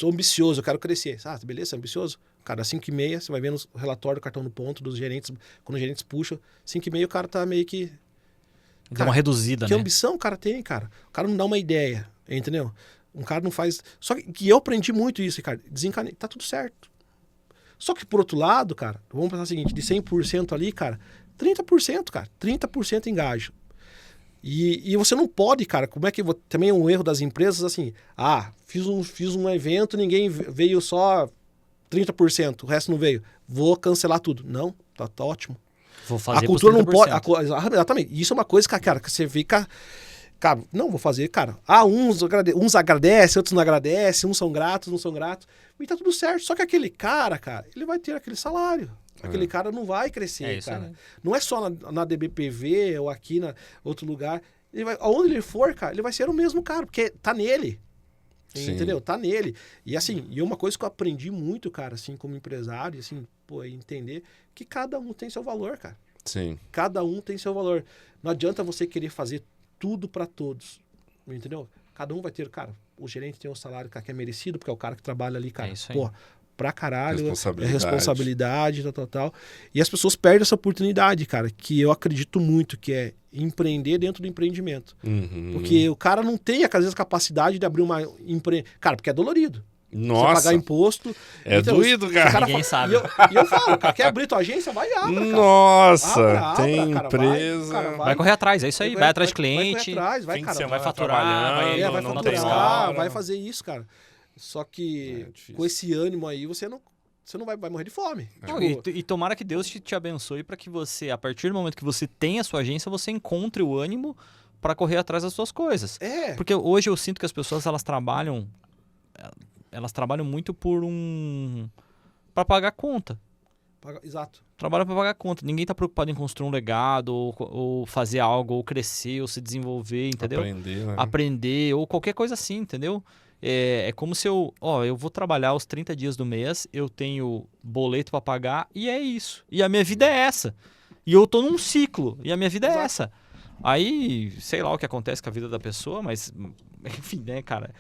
ambicioso, eu quero crescer. Beleza, ambicioso? Cara, às 5h30, você vai ver no relatório do cartão no ponto dos gerentes, quando os gerentes puxam, 5h30 o cara tá meio que... Dá uma reduzida, que né? ambição o cara tem, cara? O cara não dá uma ideia, entendeu? Um cara não faz... Só que eu aprendi muito isso, Ricardo. Desencanei. Tá tudo certo. Só que, por outro lado, cara, vamos pensar o seguinte, de 100% ali, cara, 30%, cara. 30% engaja. E você não pode, cara, como é que... Também é um erro das empresas, assim, fiz um evento, ninguém veio só 30%, o resto não veio. Vou cancelar tudo. Não, tá ótimo. Vou fazer a cultura não pode... Exatamente. Isso é uma coisa, cara, que você fica... Cara, não vou fazer, cara. Uns agradecem, outros não agradecem, uns são gratos, não são gratos. E tá tudo certo. Só que aquele cara, ele vai ter aquele salário. Aquele cara não vai crescer, cara. Aí. Não é só na DBPV ou aqui na outro lugar. Aonde ele for, cara, ele vai ser o mesmo cara, porque tá nele. Sim. Entendeu? Tá nele. E assim, uma coisa que eu aprendi muito, cara, assim, como empresário, assim, entender que cada um tem seu valor, cara. Sim. Cada um tem seu valor. Não adianta você querer fazer tudo para todos, entendeu? Cada um vai ter, cara, o gerente tem um salário, cara, que é merecido, porque é o cara que trabalha ali, cara, pra caralho, responsabilidade, tal. E as pessoas perdem essa oportunidade, cara, que eu acredito muito, que é empreender dentro do empreendimento. Porque o cara não tem, às vezes, a capacidade de abrir uma empresa. Cara, porque é dolorido. Nossa. Você pagar imposto. Doído, cara. Ninguém sabe. E eu falo, cara, quer abrir tua agência? Vai e abra, cara. Nossa, abra, tem cara, empresa. Vai correr atrás, é isso aí. Vai atrás de cliente. Vai vai faturar, vai faturar, vai fazer isso, cara. Só que com esse ânimo aí, você não vai morrer de fome. Não, e tomara que Deus te abençoe para que você, a partir do momento que você tem a sua agência, você encontre o ânimo para correr atrás das suas coisas. Porque hoje eu sinto que as pessoas, elas trabalham muito para pagar conta. Exato. Trabalha para pagar conta. Ninguém tá preocupado em construir um legado, ou fazer algo, ou crescer, ou se desenvolver, entendeu? Aprender, ou qualquer coisa assim, entendeu? É como se eu vou trabalhar os 30 dias do mês, eu tenho boleto para pagar, e é isso. E a minha vida é essa. E eu tô num ciclo, e a minha vida é essa. Aí, sei lá o que acontece com a vida da pessoa, mas, enfim, né, cara...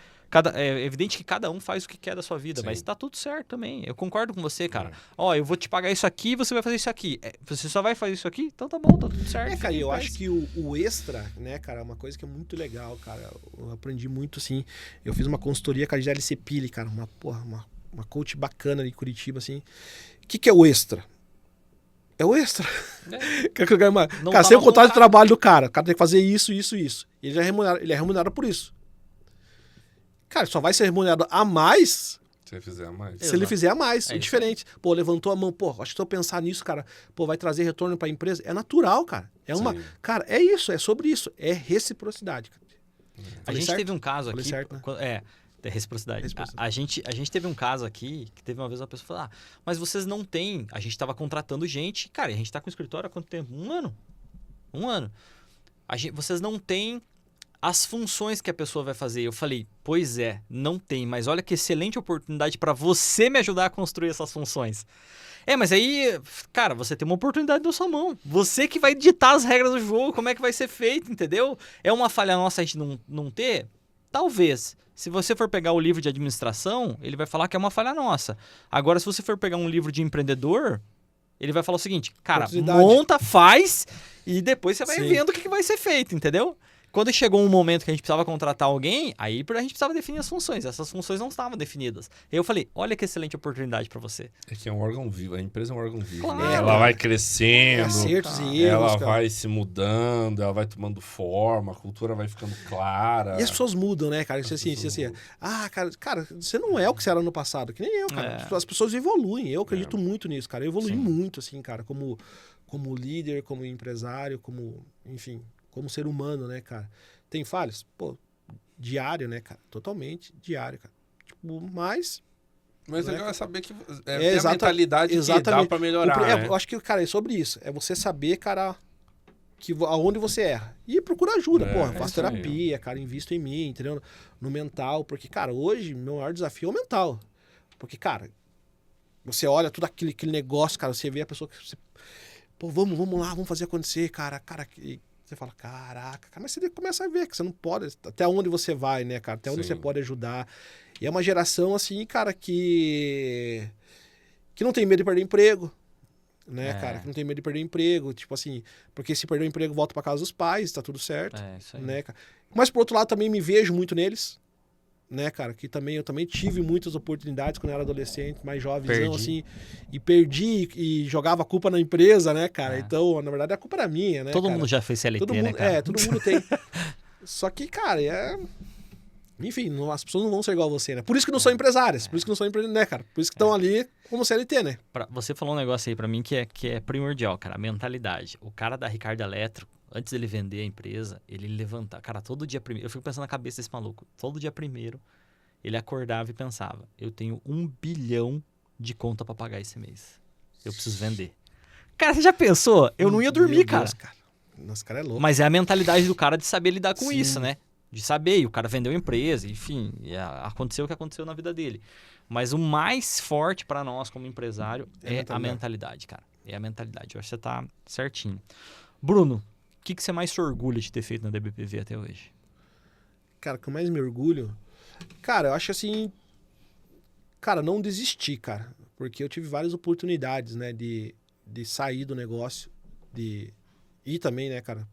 É evidente que cada um faz o que quer da sua vida, mas tá tudo certo também. Eu concordo com você, cara. Eu vou te pagar isso aqui, você vai fazer isso aqui. Você só vai fazer isso aqui? Então tá bom, tá tudo certo. Cara, eu acho que o extra, né, cara, é uma coisa que é muito legal, cara. Eu aprendi muito, assim. Eu fiz uma consultoria com a Gélice Pili, cara, uma coach bacana ali em Curitiba, assim. O que é o extra? É o extra. Cara, sem o contrato de trabalho do cara. O cara tem que fazer isso, isso, isso. E ele é remunerado por isso. Cara, só vai ser remunerado a mais se ele fizer a mais. Se ele fizer a mais. É diferente. Pô, levantou a mão. Pô, acho que se eu pensar nisso, cara, vai trazer retorno para a empresa. É natural, cara. Cara, é isso. É sobre isso. É reciprocidade. A gente teve um caso aqui... certo, né? É reciprocidade. A gente teve um caso aqui que teve uma vez uma pessoa falou, mas vocês não têm... A gente estava contratando gente. Cara, a gente está com o escritório há quanto tempo? 1 ano. 1 ano. Vocês não têm as funções que a pessoa vai fazer. Eu falei, pois é, não tem, mas olha que excelente oportunidade para você me ajudar a construir essas funções. Mas aí, cara, você tem uma oportunidade na sua mão. Você que vai ditar as regras do jogo, como é que vai ser feito, entendeu? É uma falha nossa a gente não ter? Talvez. Se você for pegar o livro de administração, ele vai falar que é uma falha nossa. Agora, se você for pegar um livro de empreendedor, ele vai falar o seguinte, cara, monta, faz, e depois você vai vendo o que vai ser feito, entendeu? Quando chegou um momento que a gente precisava contratar alguém, aí a gente precisava definir as funções. Essas funções não estavam definidas. Eu falei, olha que excelente oportunidade para você. É que é um órgão vivo, a empresa é um órgão vivo. Claro. Né? Ela vai crescendo, acertos e erros, ela vai se mudando, ela vai tomando forma, a cultura vai ficando clara. E as pessoas mudam, né, cara? Cara, você não é o que você era no passado, que nem eu, cara. As pessoas evoluem, eu acredito muito nisso, cara. Eu evoluí muito, assim, cara, como como líder, como empresário, como, enfim, como ser humano, né, cara? Tem falhas? Pô, diário, né, cara? Totalmente diário, cara. Tipo, mas legal é saber que tem a exata- mentalidade que dá exatamente. pra melhorar, né? Eu acho que, cara, é sobre isso. É você saber, cara, aonde você erra. E procura ajuda, porra. Faço isso aí. terapia, cara, invisto em mim, entendeu? No mental. Porque, cara, hoje, meu maior desafio é o mental. Porque, cara, você olha tudo aquele negócio, cara, você vê a pessoa que você... Pô, vamos lá, vamos fazer acontecer, cara. E você fala, caraca, cara, mas você começa a ver que você não pode, até onde você vai, né, cara? Até onde Sim. você pode ajudar. E é uma geração, assim, cara, que não tem medo de perder emprego, né, cara? Que não tem medo de perder emprego, tipo assim, porque se perder o emprego, volta pra casa dos pais, tá tudo certo, Isso aí. né, cara? Mas, por outro lado, também me vejo muito neles, né, cara? Que eu também tive muitas oportunidades quando eu era adolescente, mais jovenzão, assim, e perdi e jogava a culpa na empresa, né, cara? Então, na verdade, a culpa era minha, né, Todo cara? mundo já fez CLT, Todo mundo, né, cara? todo mundo tem. Só que, cara, enfim, as pessoas não vão ser igual a você, né? Por isso que não são empresárias, por isso que não são empreendedores, né, cara? Por isso que estão ali como CLT, né? Você falou um negócio aí pra mim que é primordial, cara, a mentalidade. O cara da Ricardo Eletro, antes dele vender a empresa, ele levantava, cara, todo dia primeiro, eu fico pensando na cabeça desse maluco, todo dia primeiro, ele acordava e pensava, eu tenho 1 bilhão de conta pra pagar esse mês. Eu preciso vender. Cara, você já pensou? Eu não ia dormir, Meu cara. Deus, cara. Nossa, cara é louco. Mas é a mentalidade do cara de saber lidar com Sim. isso, né? De saber, e o cara vendeu a empresa, enfim, aconteceu o que aconteceu na vida dele. Mas o mais forte pra nós como empresário é a mentalidade, cara. É a mentalidade. Eu acho que você tá certinho. Bruno, o que você mais se orgulha de ter feito na DBPV até hoje? Cara, o que eu mais me orgulho... Cara, eu acho assim... Cara, não desistir, cara. Porque eu tive várias oportunidades, né? De sair do negócio. E também, né, cara?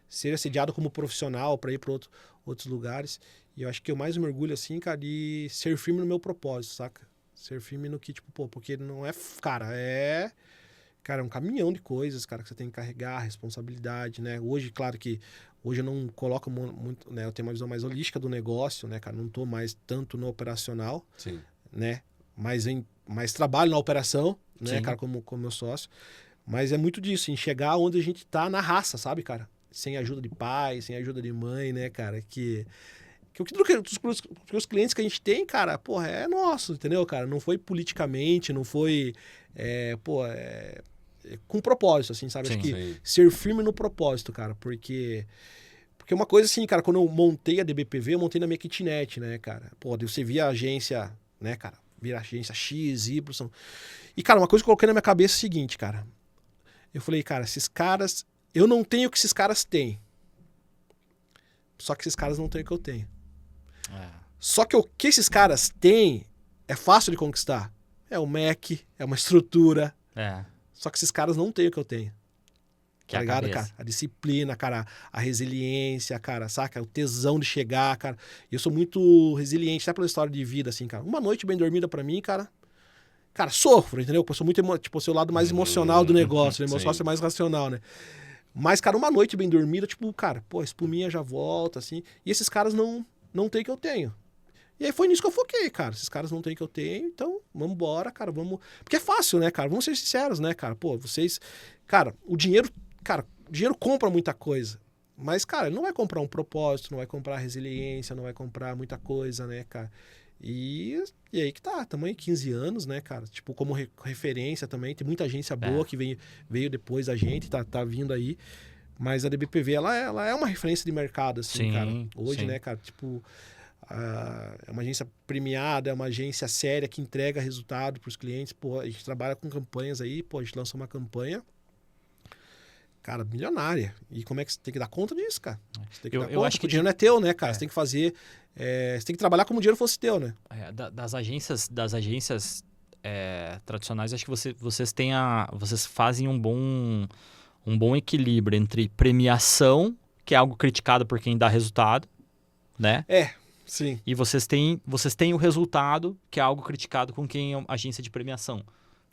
Ser assediado como profissional para ir para outros lugares. E eu acho que eu mais me orgulho, assim, cara, de ser firme no meu propósito, saca? Ser firme no que, tipo, pô, porque não é... Cara, Cara, é um caminhão de coisas, cara, que você tem que carregar, responsabilidade, né? Hoje, claro que... Hoje eu não coloco muito, né? Eu tenho uma visão mais holística do negócio, né, cara? Não tô mais tanto no operacional, Sim. né? Mas trabalho na operação, né, Sim. cara, como meu sócio. Mas é muito disso, em chegar onde a gente tá na raça, sabe, cara? Sem ajuda de pai, sem ajuda de mãe, né, cara? Que os clientes que a gente tem, cara, porra, é nosso, entendeu, cara? Não foi politicamente, não foi, com propósito, assim, sabe? Sim, Acho que sim. ser firme no propósito, cara, porque uma coisa assim, cara, quando eu montei a DBPV, eu montei na minha kitnet, né, cara? Pô, você via a agência, né, cara? Vira a agência X, Y. E, cara, uma coisa que eu coloquei na minha cabeça é o seguinte, cara. Eu falei, cara, esses caras... Eu não tenho o que esses caras têm. Só que esses caras não têm o que eu tenho. Só que o que esses caras têm é fácil de conquistar. É o Mac, é uma estrutura. Só que esses caras não têm o que eu tenho. Que é Tá a ligado, cabeça. cara? A disciplina, cara, a resiliência, cara, saca? O tesão de chegar, cara. Eu sou muito resiliente, até pela história de vida, assim, cara. Uma noite bem dormida pra mim, cara. Cara, sofro, entendeu? Eu sou muito, tipo, o seu lado mais emocional do negócio, né? Meu Sim. sócio é mais racional, né? Mas, cara, uma noite bem dormida, tipo, cara, pô, a espuminha já volta, assim. E esses caras não têm o que eu tenho. E aí foi nisso que eu foquei, cara. Esses caras não têm o que eu tenho, então vamos embora, cara, vamos... Porque é fácil, né, cara? Vamos ser sinceros, né, cara? Pô, vocês... Cara, o dinheiro compra muita coisa. Mas, cara, ele não vai comprar um propósito, não vai comprar resiliência, não vai comprar muita coisa, né, cara? E aí que tá, também 15 anos, né, cara? Tipo, como referência também, tem muita agência boa que veio depois da gente, tá vindo aí. Mas a DBPV, ela é uma referência de mercado, assim, Sim, cara. Hoje, sim. né, cara, tipo... é uma agência premiada, é uma agência séria que entrega resultado para os clientes. Pô, a gente trabalha com campanhas aí, pô, a gente lançou uma campanha, cara, milionária. E como é que você tem que dar conta disso, cara? Você tem que dar conta, acho que o dinheiro não é teu, né, cara? Você tem que fazer, você tem que trabalhar como o dinheiro fosse teu, né? Das agências tradicionais, acho que vocês fazem um bom equilíbrio entre premiação, que é algo criticado por quem dá resultado, né? Sim. E vocês têm o resultado, que é algo criticado com quem é agência de premiação.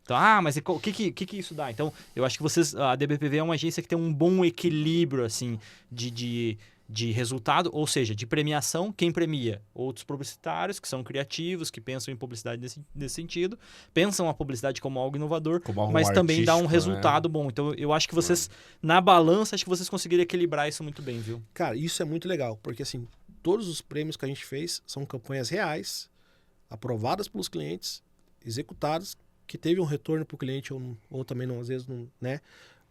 Então, mas o que isso dá? Então, eu acho que a DBPV é uma agência que tem um bom equilíbrio, assim, de de resultado, ou seja, de premiação. Quem premia? Outros publicitários que são criativos, que pensam em publicidade nesse sentido, pensam a publicidade como algo inovador, Como algo mas também dá um artístico, resultado bom. Então, eu acho que vocês, na balança, acho que vocês conseguiriam equilibrar isso muito bem, viu? Cara, isso é muito legal, porque assim, todos os prêmios que a gente fez são campanhas reais, aprovadas pelos clientes, executadas, que teve um retorno para o cliente ou também não, às vezes não, né?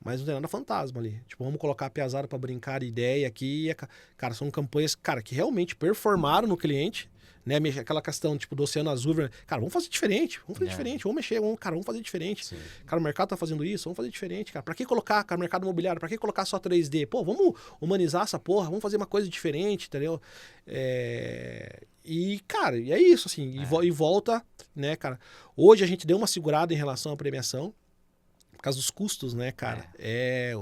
Mas não tem nada fantasma ali. Tipo, vamos colocar a piazada para brincar, ideia aqui. Cara, são campanhas, cara, que realmente performaram no cliente, né? Aquela questão, tipo, do Oceano Azul. Cara, vamos fazer diferente. Vamos fazer diferente. Vamos mexer. Vamos fazer diferente. Sim. Cara, o mercado tá fazendo isso. Vamos fazer diferente, cara. Pra que colocar, cara, mercado imobiliário? Pra que colocar só 3D? Pô, vamos humanizar essa porra. Vamos fazer uma coisa diferente, entendeu? E, cara, e é isso, assim. E volta, né, cara? Hoje a gente deu uma segurada em relação à premiação. Por causa dos custos, né, cara?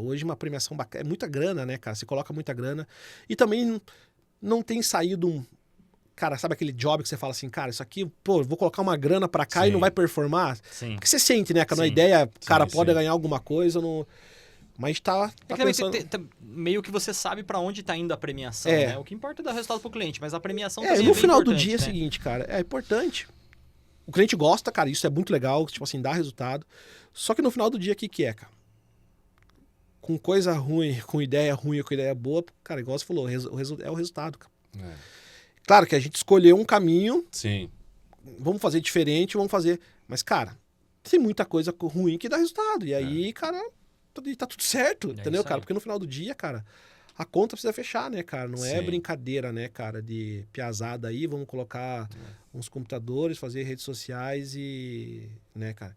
Hoje uma premiação bacana, é muita grana, né, cara? Você coloca muita grana. E também não tem saído um... Cara, sabe aquele job que você fala assim, cara, isso aqui, pô, vou colocar uma grana pra cá e não vai performar? Sim. Porque você sente, né, que na ideia, cara, Sim, pode ganhar alguma coisa, não... Mas tá pensando... meio que você sabe pra onde tá indo a premiação, né? O que importa é dar resultado pro cliente, mas a premiação também no bem final do importante, dia é o né? seguinte, cara, é importante. O cliente gosta, cara, isso é muito legal, tipo assim, dá resultado. Só que no final do dia, o que é, cara? Com coisa ruim, com ideia ruim ou com ideia boa, cara, igual você falou, é o resultado, cara. Claro que a gente escolheu um caminho, Sim. vamos fazer diferente, vamos fazer... Mas, cara, tem muita coisa ruim que dá resultado. E aí, cara, tá tudo certo, entendeu, cara? Porque no final do dia, cara, a conta precisa fechar, né, cara? Não é brincadeira, né, cara, de piazada aí, vamos colocar uns computadores, fazer redes sociais e... né, cara?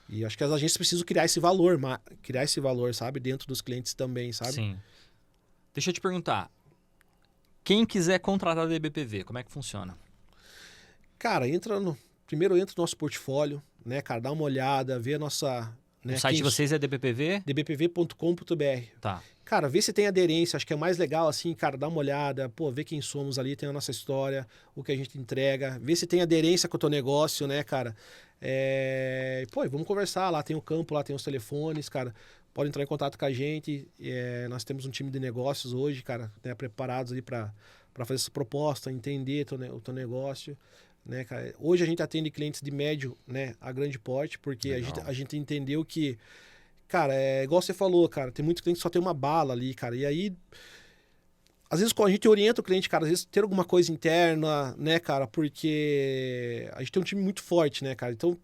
E acho que as agências precisam criar esse valor, sabe? Dentro dos clientes também, sabe? Sim. Deixa eu te perguntar. Quem quiser contratar a DBPV, como é que funciona? Cara, primeiro entra no nosso portfólio, né, cara? Dá uma olhada, vê a nossa... Né, O site de vocês é DBPV? dbpv.com.br. Tá. Cara, vê se tem aderência, acho que é mais legal assim, cara, dá uma olhada, pô, vê quem somos ali, tem a nossa história, o que a gente entrega, vê se tem aderência com o teu negócio, né, cara? Pô, vamos conversar, lá tem o campo, lá tem os telefones, cara, pode entrar em contato com a gente, nós temos um time de negócios hoje, cara, né, preparados ali para fazer essa proposta, entender o teu negócio, né, cara? Hoje a gente atende clientes de médio, né, a grande porte, porque a gente entendeu que, cara, igual você falou, cara, tem muitos clientes que só tem uma bala ali, cara, e aí, às vezes a gente orienta o cliente, cara, às vezes ter alguma coisa interna, né, cara, porque a gente tem um time muito forte, né, cara, então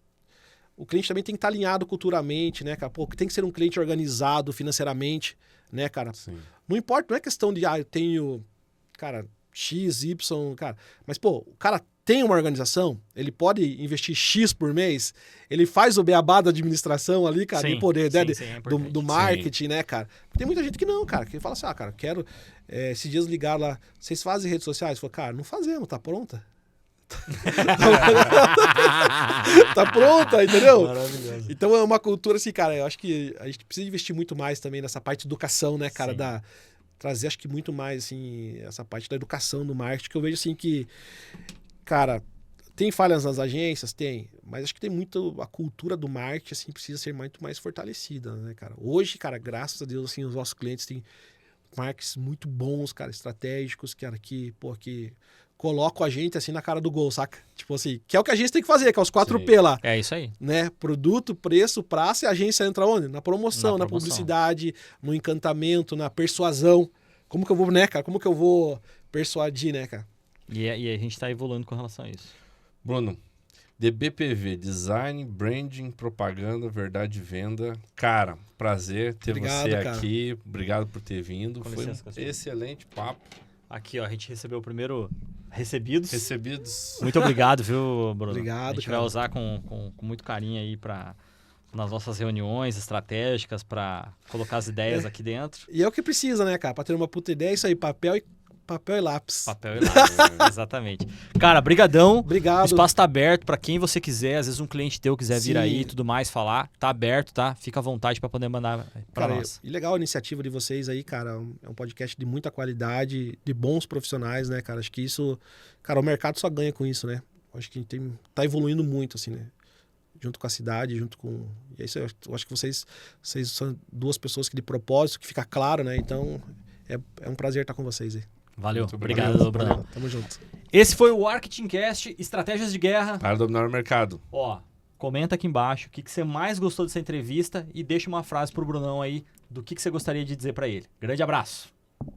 o cliente também tem que estar alinhado culturalmente, né, cara, pô, tem que ser um cliente organizado financeiramente, né, cara, não importa, não é questão de, eu tenho, cara, X, Y, cara, mas, pô, o cara tem uma organização, ele pode investir X por mês, ele faz o beabá da administração ali, cara, Sim, e poder, sim, né, sim, é do marketing, né, cara. Tem muita gente que não, cara, que fala assim, cara, quero, esses dias ligar lá, vocês fazem redes sociais? Falo, cara, não fazemos, tá pronta? Tá pronta, entendeu? Maravilhoso. Então é uma cultura assim, cara, eu acho que a gente precisa investir muito mais também nessa parte de educação, né, cara, trazer acho que muito mais, assim, essa parte da educação do marketing, que eu vejo assim que, cara, tem falhas nas agências? Tem, mas acho que tem muito, a cultura do marketing, assim, precisa ser muito mais fortalecida, né, cara? Hoje, cara, graças a Deus, assim, os nossos clientes têm marketing muito bons, cara, estratégicos, cara, que colocam a gente, assim, na cara do gol, saca? Tipo assim, que é o que a gente tem que fazer, que é os 4P lá. É isso aí. Né? Produto, preço, praça, e a agência entra onde? Na promoção, na publicidade, no encantamento, na persuasão. Como que eu vou, né, cara? Como que eu vou persuadir, né, cara? E a gente tá evoluindo com relação a isso. Bruno, DBPV, Design, Branding, Propaganda, Verdade e Venda. Cara, prazer ter você aqui. Obrigado por ter vindo. Foi um excelente papo. Aqui, ó, a gente recebeu o primeiro recebidos. Muito obrigado, viu, Bruno? Obrigado, A gente vai usar com muito carinho aí nas nossas reuniões estratégicas para colocar as ideias aqui dentro. E é o que precisa, né, cara? Para ter uma puta ideia, isso aí, papel e lápis. Papel e lápis, exatamente. Cara, brigadão. Obrigado. O espaço tá aberto para quem você quiser. Às vezes um cliente teu quiser vir aí e tudo mais, falar. Tá aberto, tá? Fica à vontade para poder mandar para nós. E legal a iniciativa de vocês aí, cara. É um podcast de muita qualidade, de bons profissionais, né, cara? Acho que isso... Cara, o mercado só ganha com isso, né? Acho que tá evoluindo muito, assim, né? Junto com a cidade, junto com... E é isso, eu acho que vocês são duas pessoas que de propósito, que fica claro, né? Então, é um prazer estar com vocês aí. Valeu. Muito Obrigado, Brunão. Tamo junto. Esse foi o Marketingcast, Estratégias de Guerra. Para dominar o mercado. Ó, comenta aqui embaixo o que você mais gostou dessa entrevista e deixa uma frase pro Brunão aí do que você gostaria de dizer para ele. Grande abraço.